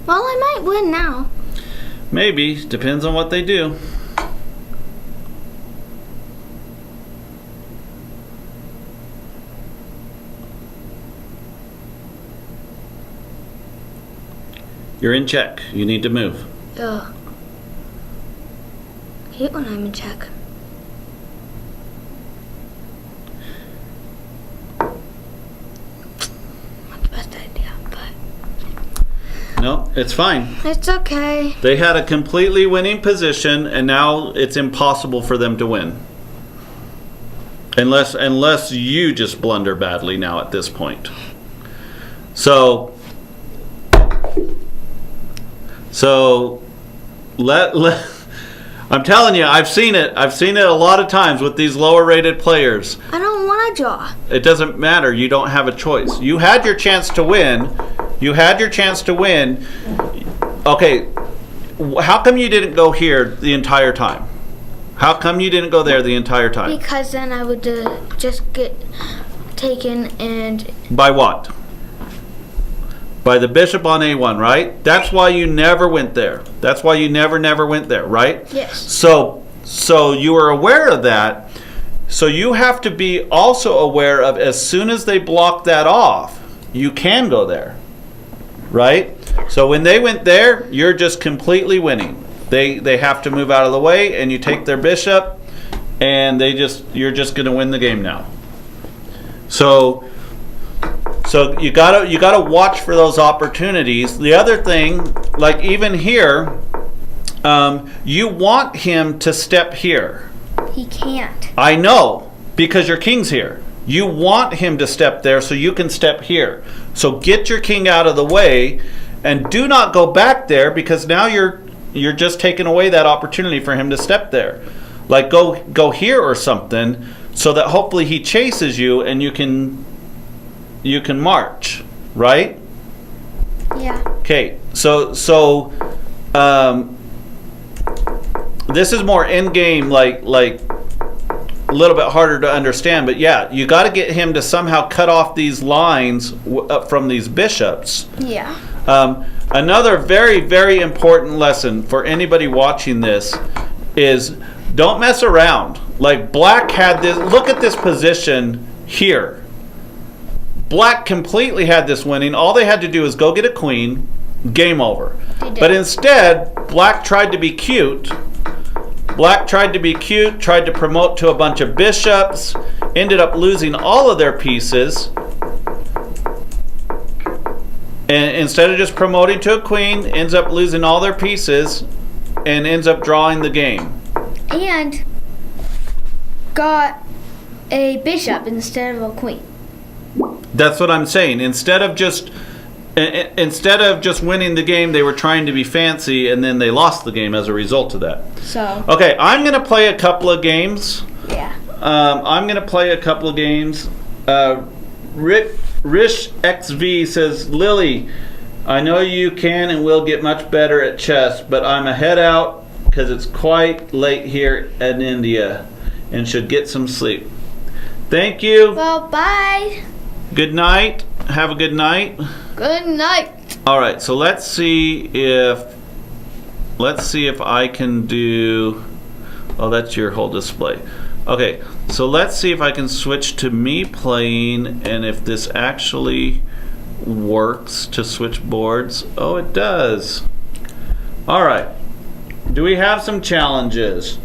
Well, I might win now. Maybe, depends on what they do. You're in check. You need to move. Ugh. I hate when I'm in check. Not the best idea, but No, it's fine. it's okay. They had a completely winning position, and now it's impossible for them to win. Unless you just blunder badly now at this point. So I'm telling you, I've seen it. I've seen it a lot of times with these lower rated players. I don't want to draw. It doesn't matter. You don't have a choice. You had your chance to win. You had your chance to win. Okay, how come you didn't go here the entire time? How come you didn't go there the entire time? Because then I would just get taken and... By what? By the bishop on A1, right? That's why you never went there. That's why you never went there, right? Yes. So you were aware of that. So you have to be also aware of, as soon as they block that off, you can go there, right? So when they went there, you're just completely winning. They have to move out of the way, and you take their bishop, and you're just going to win the game now. So you gotta watch for those opportunities. The other thing, like even here, you want him to step here. He can't. I know, because your king's here. You want him to step there so you can step here. So get your king out of the way, and do not go back there, because now you're just taking away that opportunity for him to step there. Like go here or something, so that hopefully he chases you and you can march, right? Yeah. Okay, so this is more end game, like a little bit harder to understand, but yeah, you got to get him to somehow cut off these lines from these bishops. Yeah. Another very, very important lesson for anybody watching this is don't mess around. Like black had this, look at this position here. Black completely had this winning. All they had to do is go get a queen, game over. But instead, black tried to be cute. Black tried to be cute, tried to promote to a bunch of bishops, ended up losing all of their pieces. And instead of just promoting to a queen, ends up losing all their pieces and ends up drawing the game. And got a bishop instead of a queen. That's what I'm saying. Instead of just instead of just winning the game, they were trying to be fancy, and then they lost the game as a result of that. So. Okay, I'm going to play a couple of games. Yeah. I'm going to play a couple of games. Rish XV says, Lily, I know you can and will get much better at chess, but I'm a head out because it's quite late here in India and should get some sleep. Thank you. Well, bye. Good night. Have a good night. Good night. All right, so let's see if I can do. Oh, that's your whole display. Okay, so let's see if I can switch to me playing and if this actually works to switch boards. Oh, it does. All right. Do we have some challenges?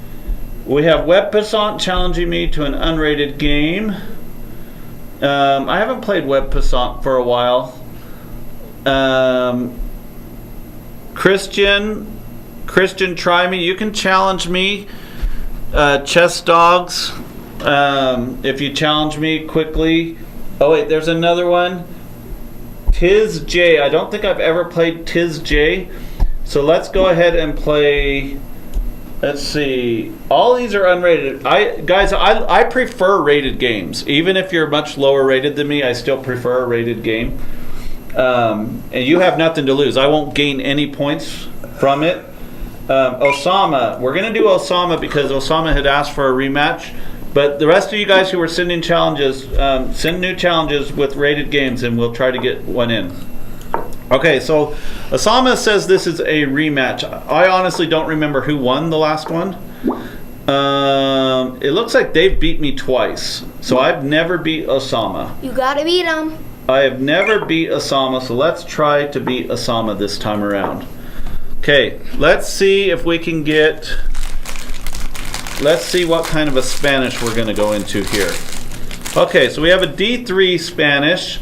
We have Web Passant challenging me to an unrated game. I haven't played Web Passant for a while. Christian, try me. You can challenge me. Chess Dawgs, if you challenge me quickly. Oh wait, there's another one. Tiz J. I don't think I've ever played Tiz J. So let's go ahead and play. Let's see. All these are unrated. I prefer rated games. Even if you're much lower rated than me, I still prefer a rated game. And you have nothing to lose. I won't gain any points from it. Osama. We're going to do Osama because Osama had asked for a rematch. But the rest of you guys who were sending challenges, send new challenges with rated games and we'll try to get one in. Okay, so Osama says this is a rematch. I honestly don't remember who won the last one. It looks like they've beat me twice. So I've never beat Osama. You gotta beat him. I have never beat Osama, so let's try to beat Osama this time around. Okay, let's see if we can get... Let's see what kind of a Spanish we're going to go into here. Okay, so we have a D3 Spanish.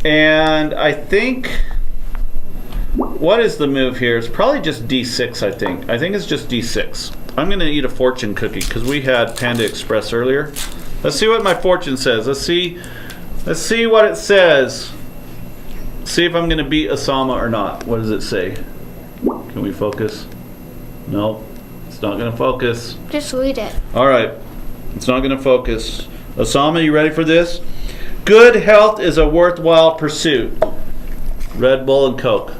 And I think... What is the move here? It's probably just D6, I think. I think it's just D6. I'm going to eat a fortune cookie because we had Panda Express earlier. Let's see what my fortune says. Let's see what it says. See if I'm going to beat Osama or not. What does it say? Can we focus? No, it's not going to focus. Just read it. All right, it's not going to focus. Osama, you ready for this? Good health is a worthwhile pursuit. Red Bull and Coke.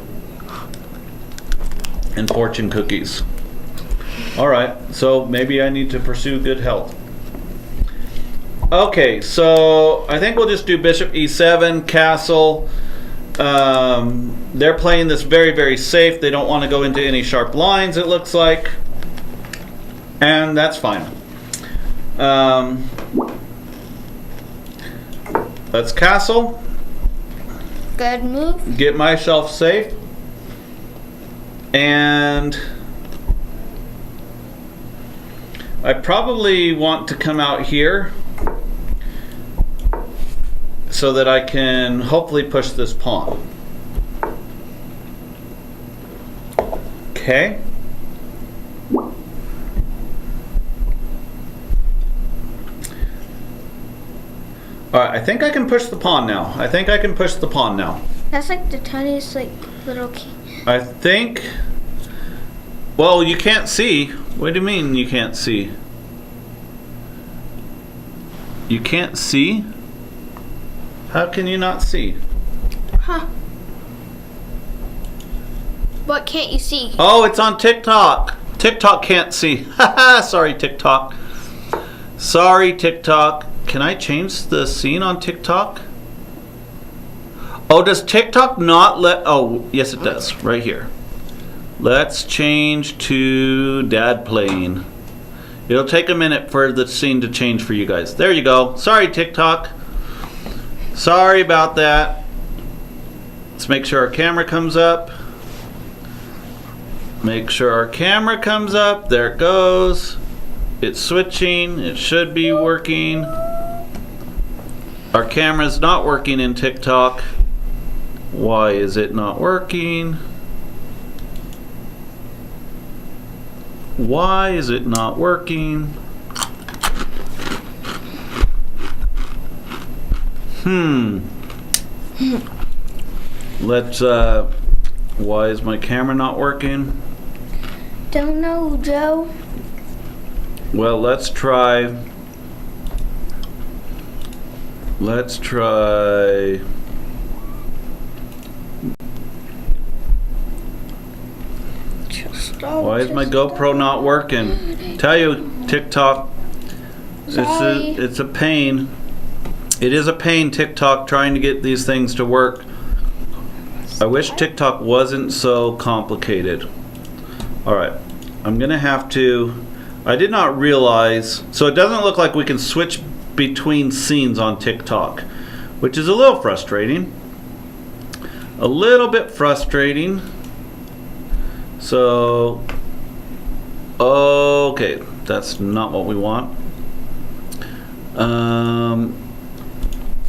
And fortune cookies. All right, so maybe I need to pursue good health. Okay, so I think we'll just do Bishop E7, Castle. They're playing this very, very safe. They don't want to go into any sharp lines, it looks like. And that's fine. Let's castle. Good move. Get myself safe. And I probably want to come out here so that I can hopefully push this pawn. Okay. Alright, I think I can push the pawn now. That's like the tiniest, like, little key. I think... Well, you can't see. What do you mean you can't see? You can't see? How can you not see? Huh. What can't you see? Oh, it's on TikTok. TikTok can't see. Haha, sorry, TikTok. Sorry, TikTok. Can I change the scene on TikTok? Oh, does TikTok not let... Oh, yes it does. Right here. Let's change to Dad playing. It'll take a minute for the scene to change for you guys. There you go. Sorry, TikTok. Sorry about that. Let's make sure our camera comes up. Make sure our camera comes up. There it goes. It's switching. It should be working. Our camera's not working in TikTok. Why is it not working? Why is it not working? Let's, why is my camera not working? Don't know, Joe. Well, let's try. Why is my GoPro not working? Tell you, TikTok, it's a pain. It is a pain, TikTok, trying to get these things to work. I wish TikTok wasn't so complicated. All right, I'm gonna have to, I did not realize, so it doesn't look like we can switch between scenes on TikTok, which is a little frustrating. A little bit frustrating. So, okay, that's not what we want.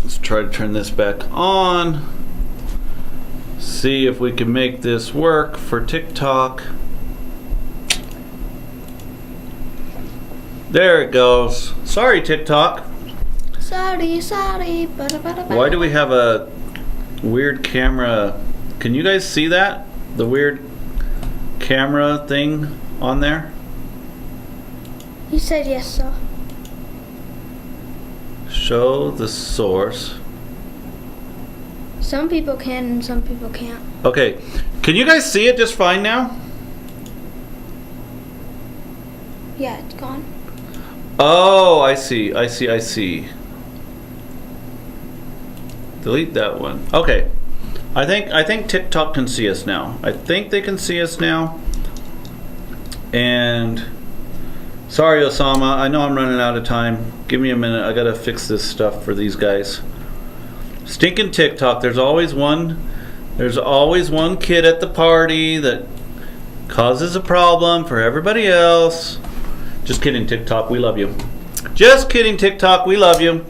Let's try to turn this back on. See if we can make this work for TikTok. There it goes. Sorry, TikTok. Sorry. Why do we have a weird camera? Can you guys see that? The weird camera thing on there? You said yes, sir. Show the source. Some people can and some people can't. Okay, can you guys see it just fine now? Yeah, it's gone. Oh, I see. Delete that one. Okay. I think TikTok can see us now. I think they can see us now. And sorry, Osama, I know I'm running out of time. Give me a minute. I gotta fix this stuff for these guys. Stinking TikTok. There's always one kid at the party that causes a problem for everybody else. Just kidding, TikTok. We love you. Just kidding, TikTok. We love you.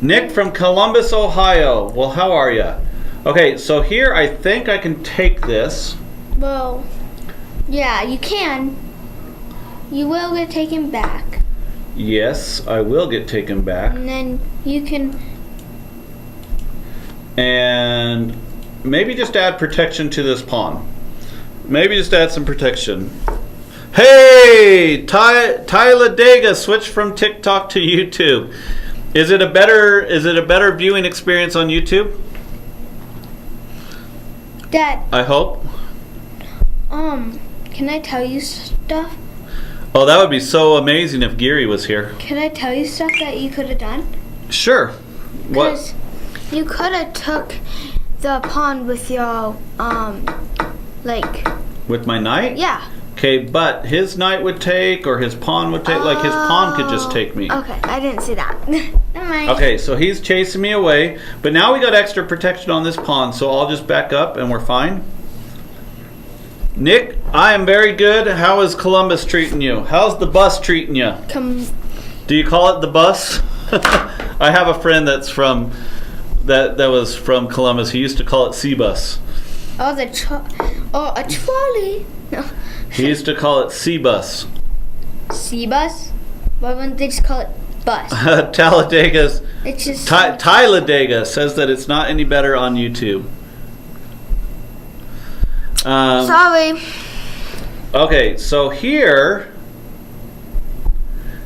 Nick from Columbus, Ohio. Well, how are ya? Okay, so here I think I can take this. Well, yeah, you can. You will get taken back. Yes, I will get taken back. And then you can... And maybe just add protection to this pawn. Maybe just add some protection. Hey! Tyler Dega switched from TikTok to YouTube. Is it a better viewing experience on YouTube? Dad. I hope. Can I tell you stuff? Oh, that would be so amazing if Geary was here. Can I tell you stuff that you could have done? Sure. What? Because you could have took the pawn with your, like... With my knight? Yeah. Okay, but his knight would take, or his pawn would take, like his pawn could just take me. Okay, I didn't see that. Never mind. Okay, so he's chasing me away, but now we got extra protection on this pawn, so I'll just back up and we're fine. Nick, I am very good. How is Columbus treating you? How's the bus treating you? Do you call it the bus? I have a friend that's from, that was from Columbus. He used to call it C-bus. Oh, a trolley. No. He used to call it C-bus. C-bus? Why wouldn't they just call it bus? Talladega's. It's just... Tyladega says that it's not any better on YouTube. Sorry. Okay, so here,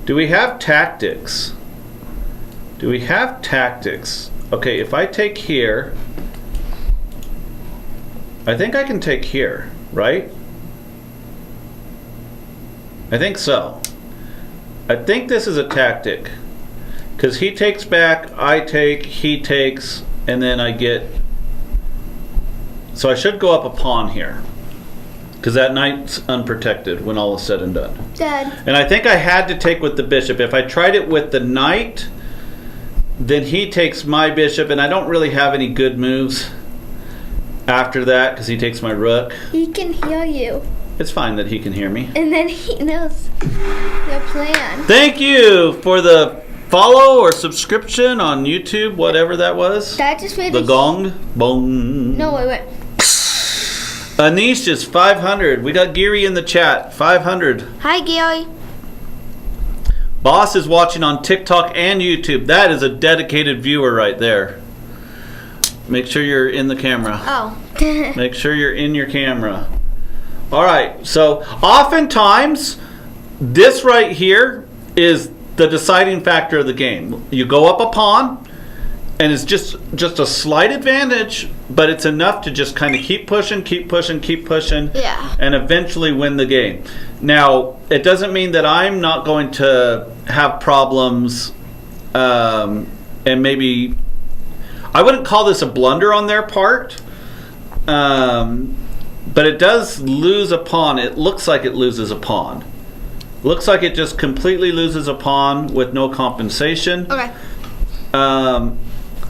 do we have tactics? Do we have tactics? Okay, if I take here, I think I can take here, right? I think so. I think this is a tactic. Because he takes back, I take, he takes, and then I get... So I should go up a pawn here. Because that knight's unprotected when all is said and done. Dad. And I think I had to take with the bishop. If I tried it with the knight, then he takes my bishop, and I don't really have any good moves after that because he takes my rook. He can hear you. It's fine that he can hear me. And then he knows your plan. Thank you for the follow or subscription on YouTube, whatever that was. That just made the gong. Bong. No, wait. Anish is 500. We got Geary in the chat. 500. Hi, Gary. Boss is watching on TikTok and YouTube. That is a dedicated viewer right there. Make sure you're in the camera. Oh. Make sure you're in your camera. All right, so oftentimes this right here is the deciding factor of the game. You go up a pawn, and it's just a slight advantage, but it's enough to just kind of keep pushing, Yeah. and eventually win the game. Now, it doesn't mean that I'm not going to have problems, and maybe I wouldn't call this a blunder on their part, but it does lose a pawn. It looks like it loses a pawn. Looks like it just completely loses a pawn with no compensation. Okay.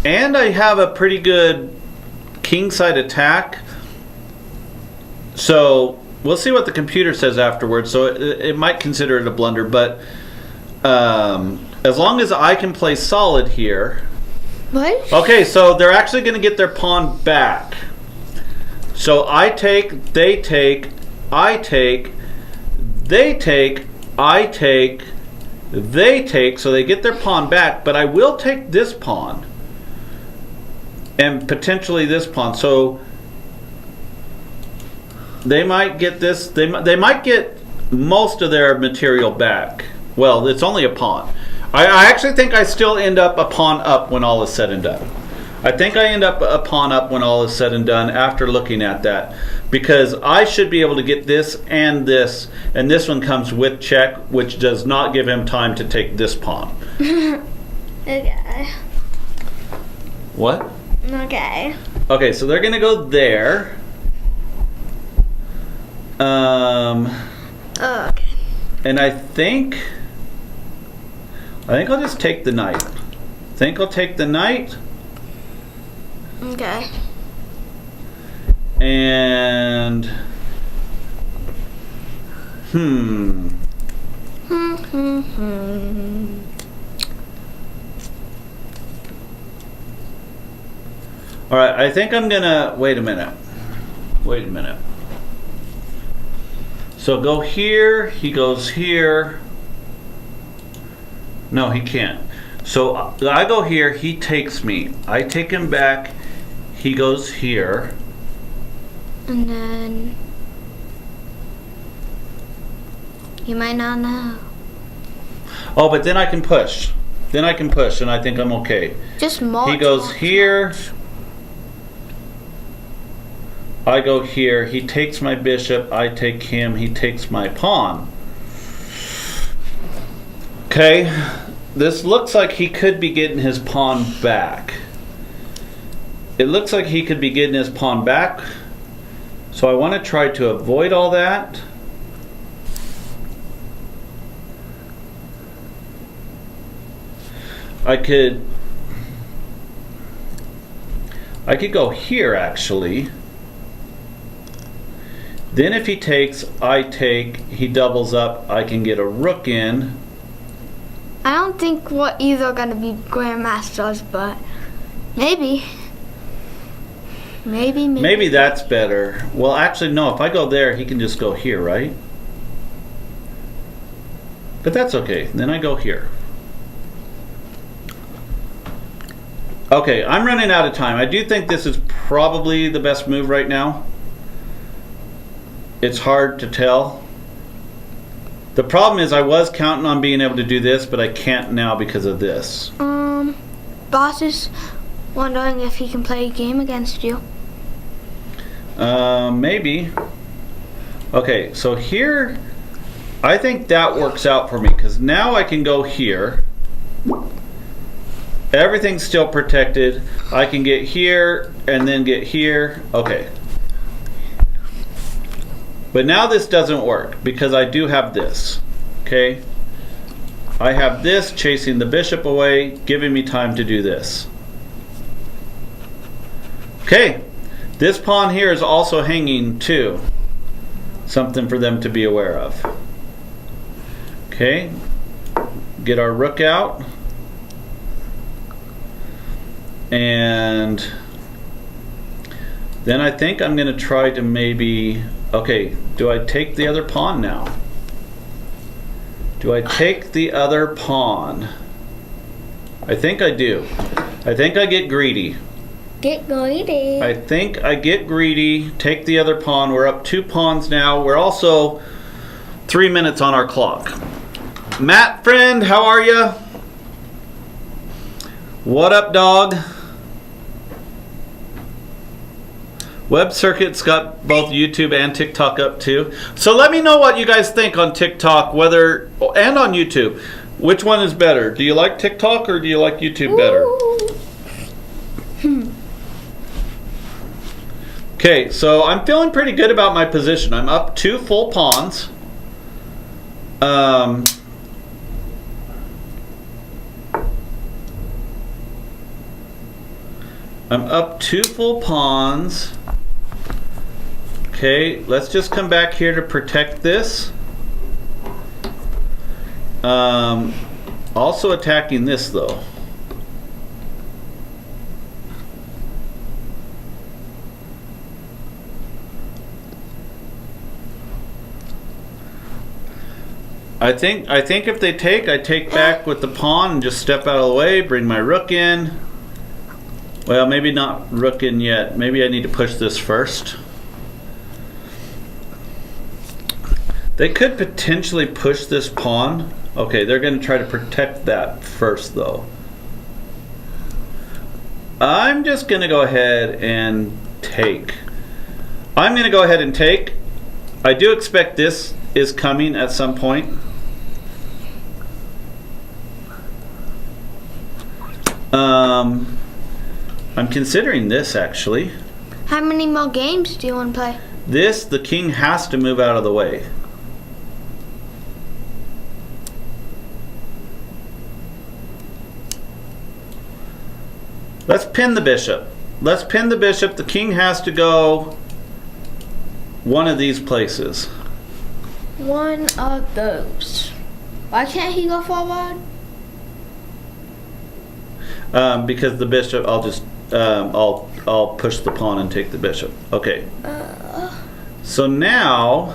And I have a pretty good kingside attack. So we'll see what the computer says afterwards. So it might consider it a blunder, but as long as I can play solid here. What? Okay, so they're actually going to get their pawn back. So I take, they take, I take, they take, I take, they take. So they get their pawn back, but I will take this pawn. And potentially this pawn. So they might get this. They might get most of their material back. Well, it's only a pawn. I actually think I still end up a pawn up when all is said and done. I think I end up a pawn up when all is said and done after looking at that. Because I should be able to get this, and this one comes with check, which does not give him time to take this pawn. Okay. What? Okay. Okay, so they're gonna go there. Okay. And I think I'll just take the knight. Think I'll take the knight. Okay. And All right, I think I'm gonna wait a minute. So go here, he goes here. No, he can't. So I go here, he takes me. I take him back, he goes here. And then you might not know. Oh, but then I can push. And I think I'm okay. Just more. He goes here. I go here. He takes my bishop. I take him. He takes my pawn. Okay. This looks like he could be getting his pawn back. It looks like he could be getting his pawn back. So I want to try to avoid all that. I could go here actually. Then if he takes, I take, he doubles up, I can get a rook in. I don't think we're either going to be grandmasters, but maybe. Maybe that's better. Well, actually, no. If I go there, he can just go here, right? But that's okay. Then I go here. Okay, I'm running out of time. I do think this is probably the best move right now. It's hard to tell. The problem is I was counting on being able to do this, but I can't now because of this. Boss is wondering if he can play a game against you. Maybe. Okay, so here, I think that works out for me because now I can go here. Everything's still protected. I can get here and then get here. Okay. But now this doesn't work because I do have this. Okay? I have this chasing the bishop away, giving me time to do this. Okay. This pawn here is also hanging too. Something for them to be aware of. Okay. Get our rook out. And then I think I'm going to try to maybe... Okay, do I take the other pawn now? Do I take the other pawn? I think I do. I think I get greedy. Get greedy. I think I get greedy, take the other pawn. We're up 2 pawns now. We're also 3 minutes on our clock. Matt, friend, how are you? What up, dog? Web Circuit's got both YouTube and TikTok up too. So let me know what you guys think on TikTok, and on YouTube. Which one is better? Do you like TikTok or do you like YouTube better? Okay, so I'm feeling pretty good about my position. I'm up 2 full pawns. I'm up 2 full pawns. Okay, let's just come back here to protect this. Also attacking this though. I think if they take, I take back with the pawn and just step out of the way, bring my rook in. Well, maybe not rook in yet. Maybe I need to push this first. They could potentially push this pawn. Okay, they're going to try to protect that first though. I'm just going to go ahead and take. I'm going to go ahead and take. I do expect this is coming at some point. I'm considering this actually. How many more games do you want to play? This, the king has to move out of the way. Let's pin the bishop. Let's pin the bishop. The king has to go one of these places. One of those. Why can't he go forward? Because the bishop, I'll push the pawn and take the bishop. Okay. So now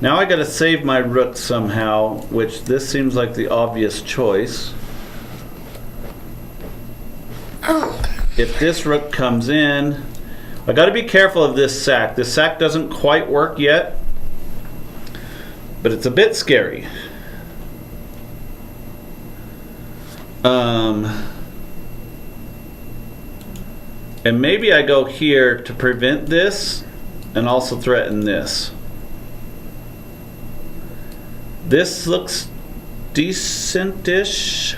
I got to save my rook somehow, which this seems like the obvious choice. If this rook comes in, I got to be careful of this sack. This sack doesn't quite work yet, but it's a bit scary. And maybe I go here to prevent this and also threaten this. This looks decent-ish.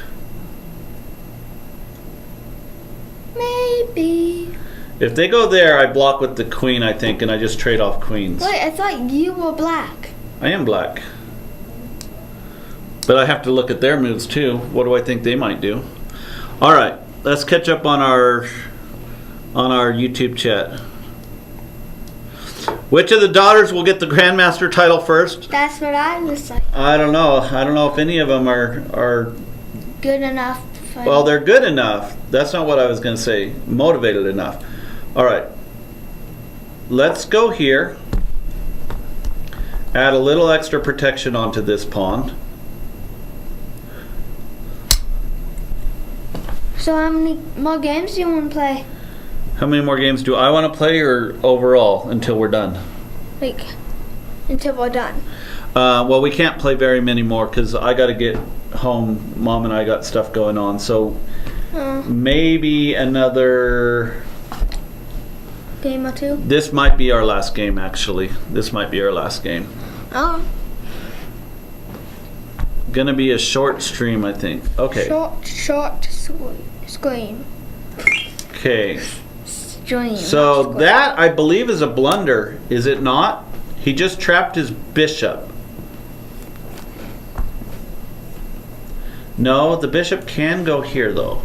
Maybe. If they go there, I block with the queen, I think, and I just trade off queens. Wait, I thought you were black. I am black. But I have to look at their moves too. What do I think they might do? All right, let's catch up on our YouTube chat. Which of the daughters will get the Grandmaster title first? That's what I was like. I don't know. I don't know if any of them are Good enough. well, they're good enough. That's not what I was going to say. Motivated enough. All right. Let's go here. Add a little extra protection onto this pawn. So how many more games do you want to play? How many more games do I want to play, or overall until we're done? Like, until we're done. Well, we can't play very many more because I got to get home. Mom and I got stuff going on. So maybe another Game or two? This might be our last game, actually. This might be our last game. Oh. Gonna be a short stream, I think. Okay. Short scream. Okay. Stream. So that, I believe, is a blunder, is it not? He just trapped his bishop. No, the bishop can go here, though.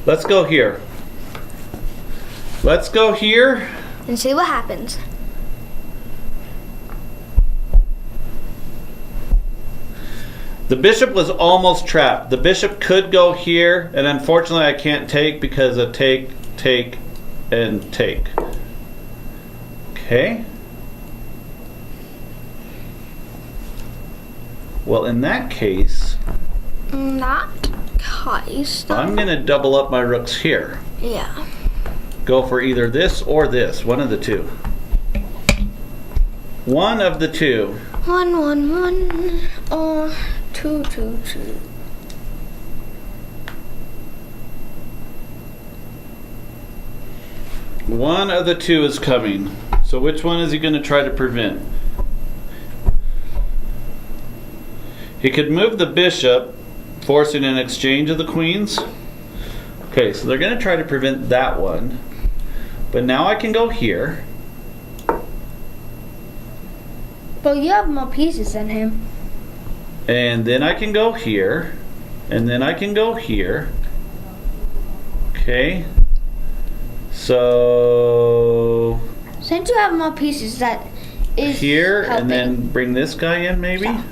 Let's go here. Let's go here. And see what happens. The bishop was almost trapped. The bishop could go here, and unfortunately I can't take because of take, and take. Okay. Well, in that case, Not case. I'm going to double up my rooks here. Yeah. Go for either this or this. One of the two. One of the two. 1, 1, 1, or 2, 2, 2. One of the two is coming. So which one is he going to try to prevent? He could move the bishop, forcing an exchange of the queens. Okay, so they're going to try to prevent that one. But now I can go here. But you have more pieces than him. And then I can go here. And then I can go here. Okay. So Since you have more pieces, that is here, helping. and then bring this guy in maybe. Yeah.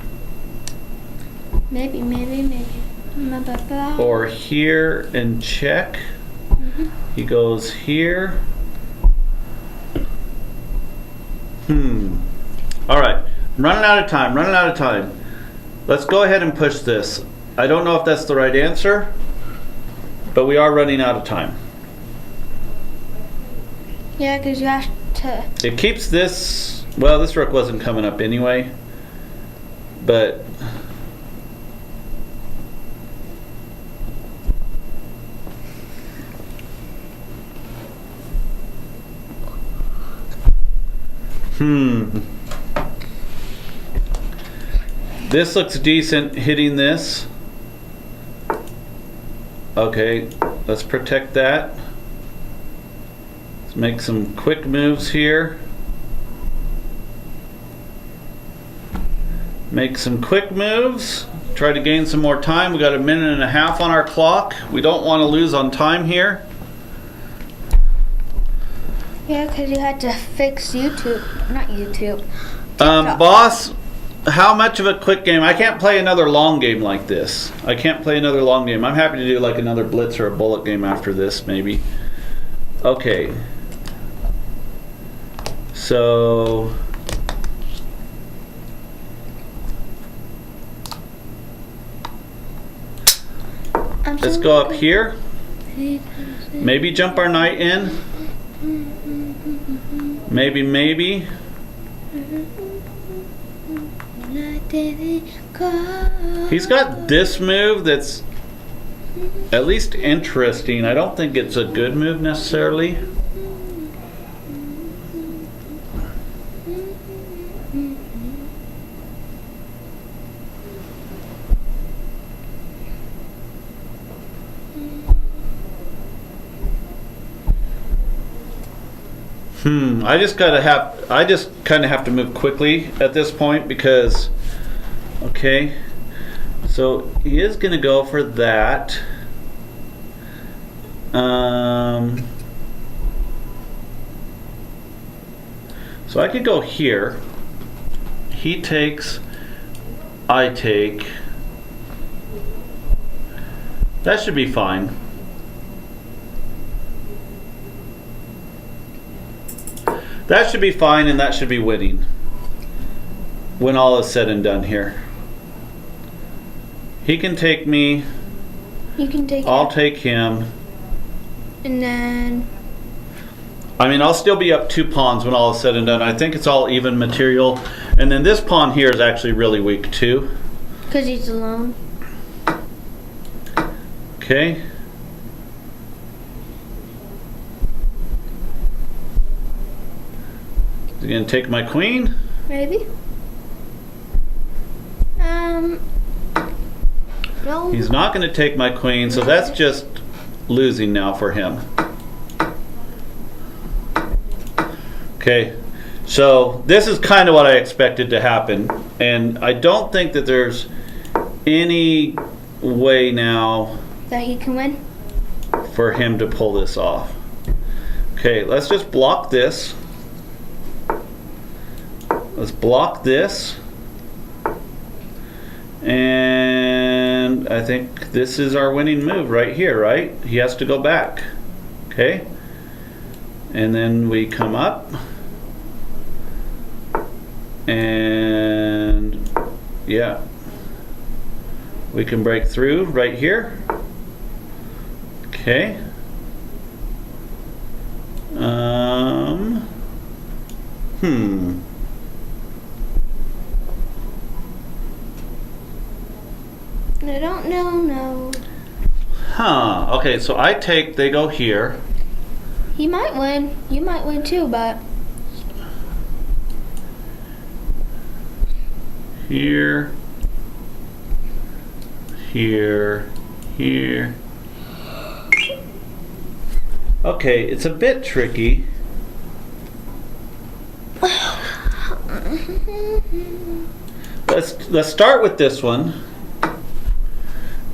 Maybe. Or here and check. He goes here. All right, I'm running out of time. Let's go ahead and push this. I don't know if that's the right answer, but we are running out of time. Yeah, because you have to. It keeps this, well, this rook wasn't coming up anyway, but this looks decent hitting this. Okay, let's protect that. Let's make some quick moves here. Make some quick moves. Try to gain some more time. We got a minute and a half on our clock. We don't want to lose on time here. Yeah, because you had to fix YouTube. Not YouTube. TikTok. Boss, how much of a quick game? I can't play another long game like this. I can't play another long game. I'm happy to do like another blitz or a bullet game after this, maybe. Okay. So let's go up here. Maybe jump our knight in. Maybe. He's got this move that's at least interesting. I don't think it's a good move necessarily. I just kind of have to move quickly at this point because, okay, so he is going to go for that. So I could go here. He takes, I take. That should be fine. That should be fine, and that should be winning when all is said and done here. He can take me. You can take I'll it. take him. And then. I mean, I'll still be up 2 pawns when all is said and done. I think it's all even material. And then this pawn here is actually really weak too. Because he's alone. Okay. Is he going to take my queen? Maybe. No. He's not going to take my queen, so that's just losing now for him. Okay, so this is kind of what I expected to happen, and I don't think that there's any way now That he can win? for him to pull this off. Okay, let's just block this. Let's block this. And I think this is our winning move right here, right? He has to go back. Okay? And then we come up. And yeah, we can break through right here. Okay. I don't know, no. Huh. Okay, so I take, they go here. He might win. You might win too, but Here. Here. Here. Okay, it's a bit tricky. Let's start with this one.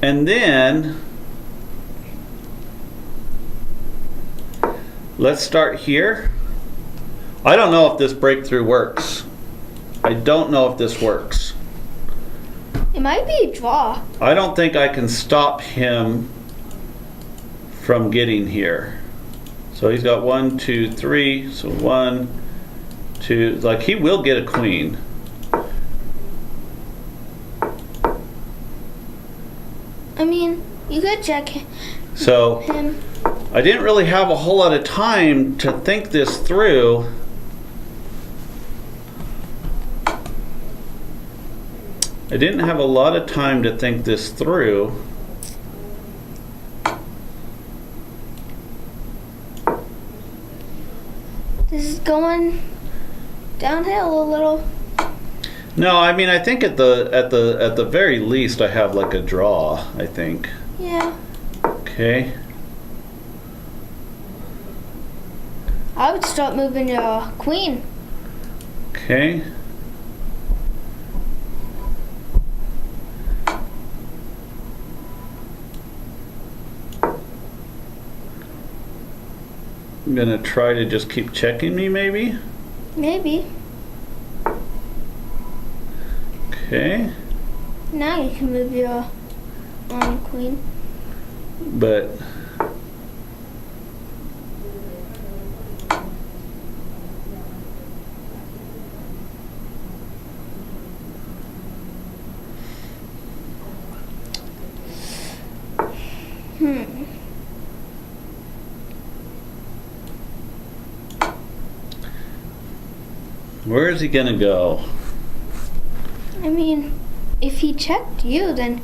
And then let's start here. I don't know if this breakthrough works. I don't know if this works. it might be a draw. I don't think I can stop him from getting here. So he's got 1, 2, 3. So 1, 2. Like, he will get a queen. I mean, you could check So him. I didn't really have a whole lot of time to think this through. I didn't have a lot of time to think this through. This is going downhill a little. No, I mean, I think at the very least I have like a draw, I think. Yeah. Okay. I would start moving your queen. Okay. I'm gonna try to just keep checking me, maybe. Maybe. Okay. Now you can move your queen. But where is he gonna go? I mean, if he checked you, then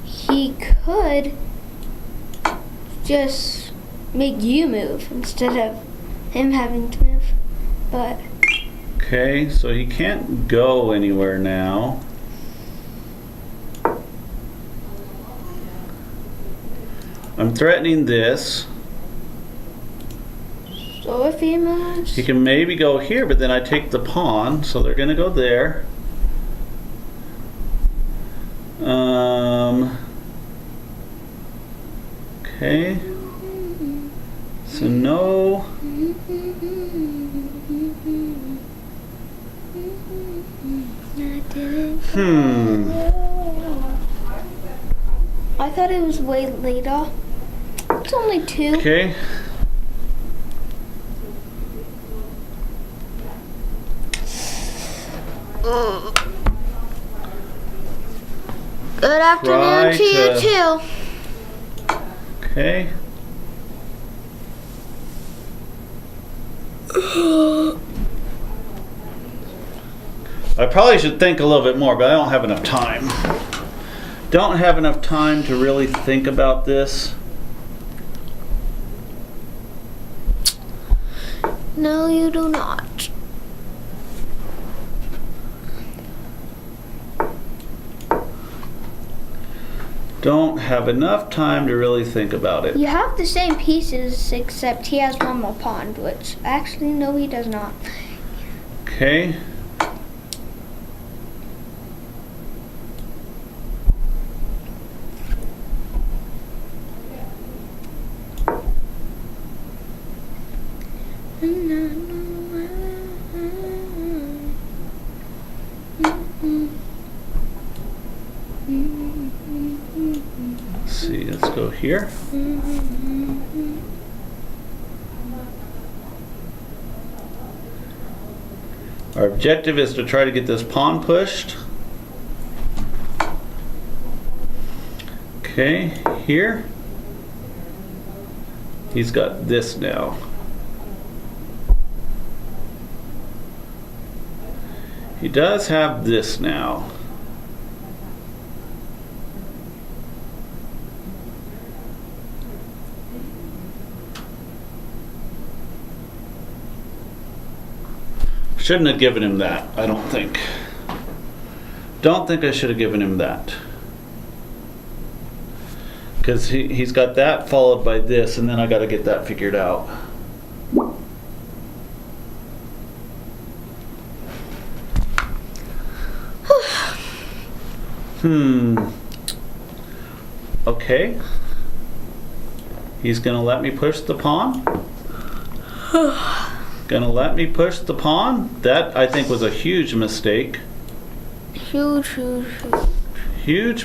he could just make you move instead of him having to move. But Okay, so he can't go anywhere now. I'm threatening this. so if he moves, He can maybe go here, but then I take the pawn, so they're gonna go there. Okay. So no. I thought it was way later. It's only 2. Okay. Good afternoon to you too. Okay. I probably should think a little bit more, but I don't have enough time. Don't have enough time to really think about this. No, you do not. Don't have enough time to really think about it. You have the same pieces, except he has one more pawn, which actually, no, he does not. Okay. Let's see, let's go here. Our objective is to try to get this pawn pushed. Okay, here. He's got this now. He does have this now. Shouldn't have given him that, I don't think. Don't think I should have given him that. Because he's got that followed by this, and then I got to get that figured out. Okay. He's going to let me push the pawn. Gonna let me push the pawn. That, I think, was a huge mistake. Huge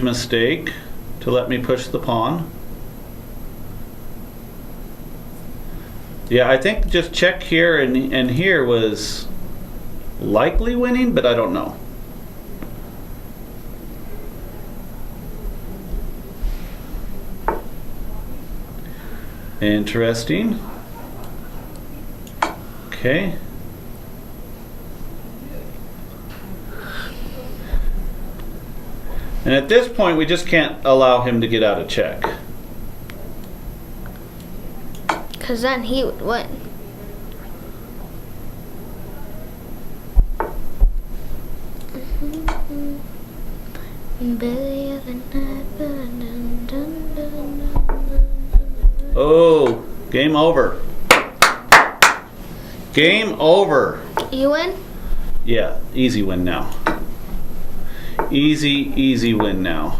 mistake to let me push the pawn. Yeah, I think just check here and here was likely winning, but I don't know. Interesting. Okay. And at this point, we just can't allow him to get out of check. Because then he would win. Oh, game over. Game over. You win? Yeah, easy win now. Easy win now.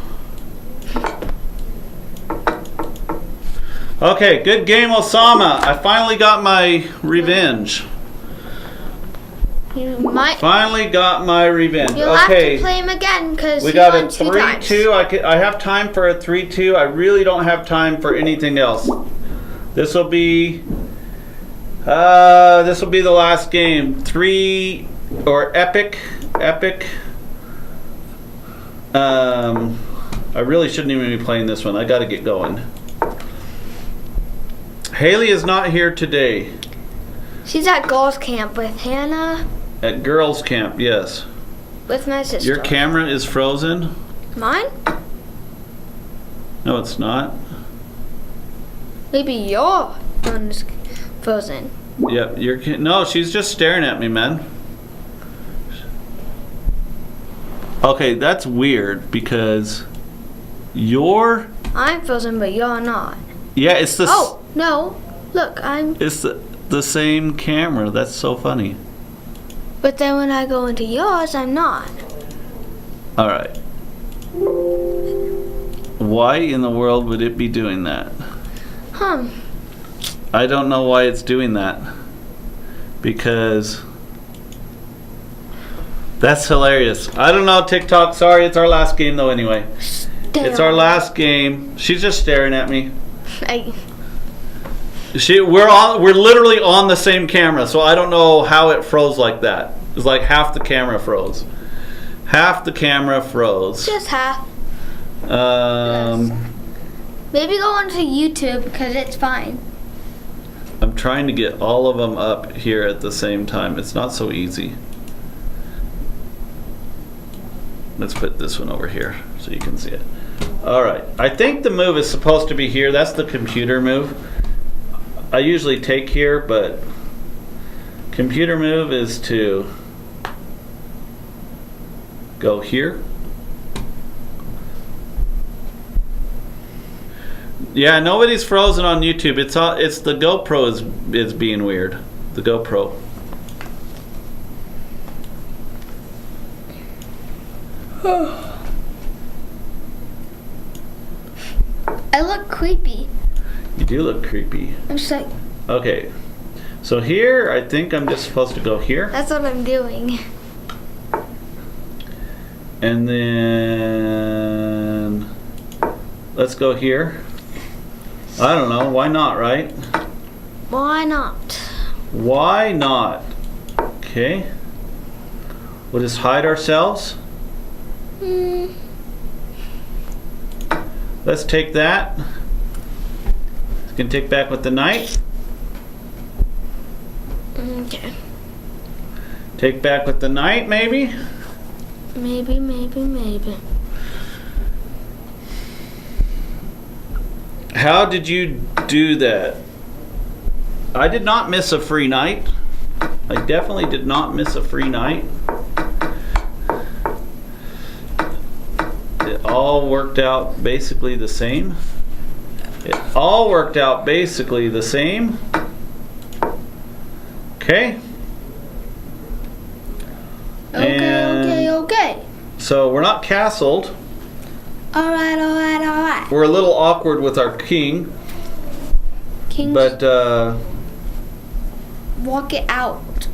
Okay, good game, Osama. I finally got my revenge. You might. Finally got my revenge. You'll okay. have to play him again because we he got won a 3-2. I have time for a 3-2. I really don't have time for anything else. This will be the last game. 3 or epic. I really shouldn't even be playing this one. I got to get going. Haley is not here today. She's at girls' camp with Hannah. At girls' camp, yes. With my sister. Your camera is frozen? Mine? No, it's not. Maybe your one is frozen. Yep, no, she's just staring at me, man. Okay, that's weird because I'm frozen, but you're not. Yeah, it's the. Oh no! Look, It's the same camera. That's so funny. But then when I go into yours, I'm not. All right. Why in the world would it be doing that? I don't know why it's doing that. Because that's hilarious. I don't know, TikTok. Sorry, it's our last game though anyway. It's our last game. She's just staring at me. We're literally on the same camera, so I don't know how it froze like that. It's like half the camera froze. Half the camera froze. Just half. Yes. Maybe go onto YouTube because it's fine. I'm trying to get all of them up here at the same time. It's not so easy. Let's put this one over here so you can see it. All right. I think the move is supposed to be here. That's the computer move. I usually take here, but computer move is to go here. Yeah, nobody's frozen on YouTube. It's the GoPro is being weird. The GoPro. I look creepy. You do look creepy. I'm just like. Okay, so here I think I'm just supposed to go here. That's what I'm doing. And then let's go here. I don't know. Why not, right? Why not? Why not? Okay. We'll just hide ourselves. Let's take that. You can take back with the knight. Okay. Take back with the knight, maybe? Maybe. How did you do that? I did not miss a free knight. I definitely did not miss a free knight. It all worked out basically the same. Okay. Okay. So we're not castled. Alright. We're a little awkward with our king. Kings, But walk it out.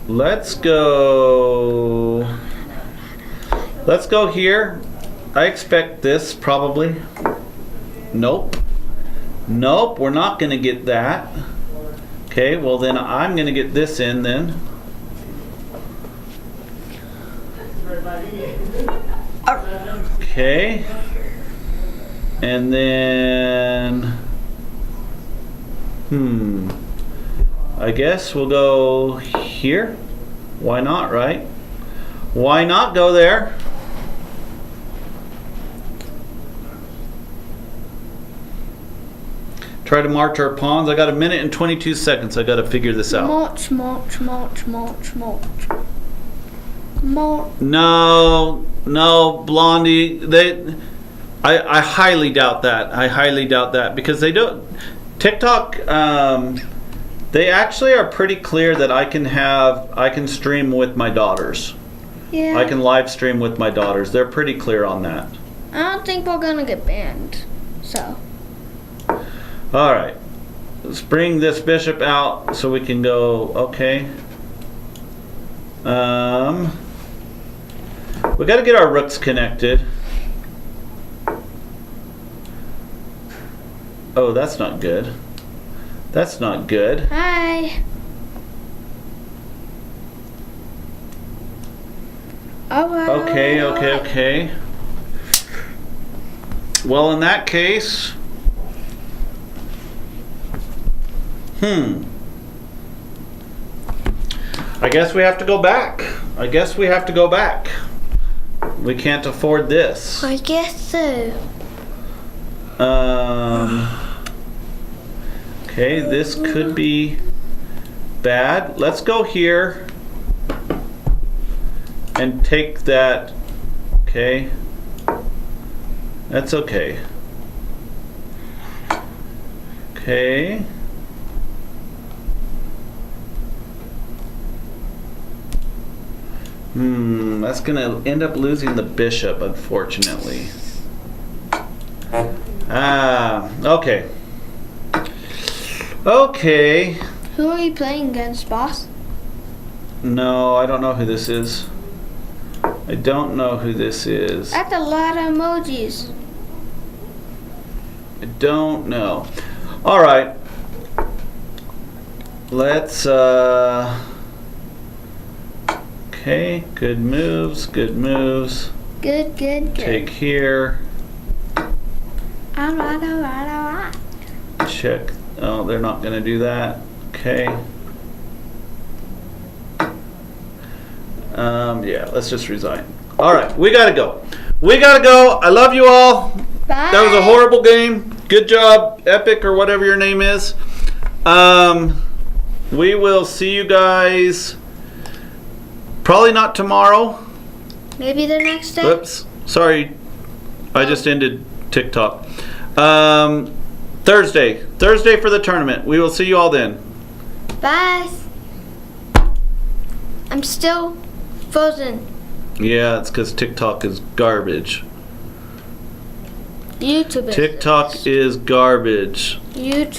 let's go here. I expect this probably. Nope, we're not gonna get that. Okay, well then I'm gonna get this in then. Okay, and then I guess we'll go here. Why not, right? Why not go there? Try to march our pawns. I got 1 minute and 22 seconds. I got to figure this out. March. No, Blondie. I highly doubt that. Because they don't. TikTok. They actually are pretty clear that I can stream with my daughters. Yeah. I can live stream with my daughters. They're pretty clear on that. I don't think we're gonna get banned. So. All right. Let's bring this bishop out so we can go. Okay. We got to get our rooks connected. Oh, that's not good. Hi. Alright. Okay. Well, in that case, I guess we have to go back. We can't afford this. I guess so. Okay, this could be bad. Let's go here and take that. Okay. That's okay. Okay. That's gonna end up losing the bishop, unfortunately. Okay. Okay. Who are you playing against, boss? No, I don't know who this is. That's a lot of emojis. I don't know. All right. Let's okay, good moves. Good. Take here. Alright. Check. Oh, they're not going to do that. Okay. Yeah, let's just resign. All right, we got to go. I love you all. Bye. That was a horrible game. Good job, Epic or whatever your name is. We will see you guys probably not tomorrow. Maybe the next day. Whoops. Sorry. I just ended TikTok. Thursday for the tournament. We will see you all then. Bye. I'm still frozen. Yeah, it's because TikTok is garbage. YouTube is. TikTok is garbage. YouTube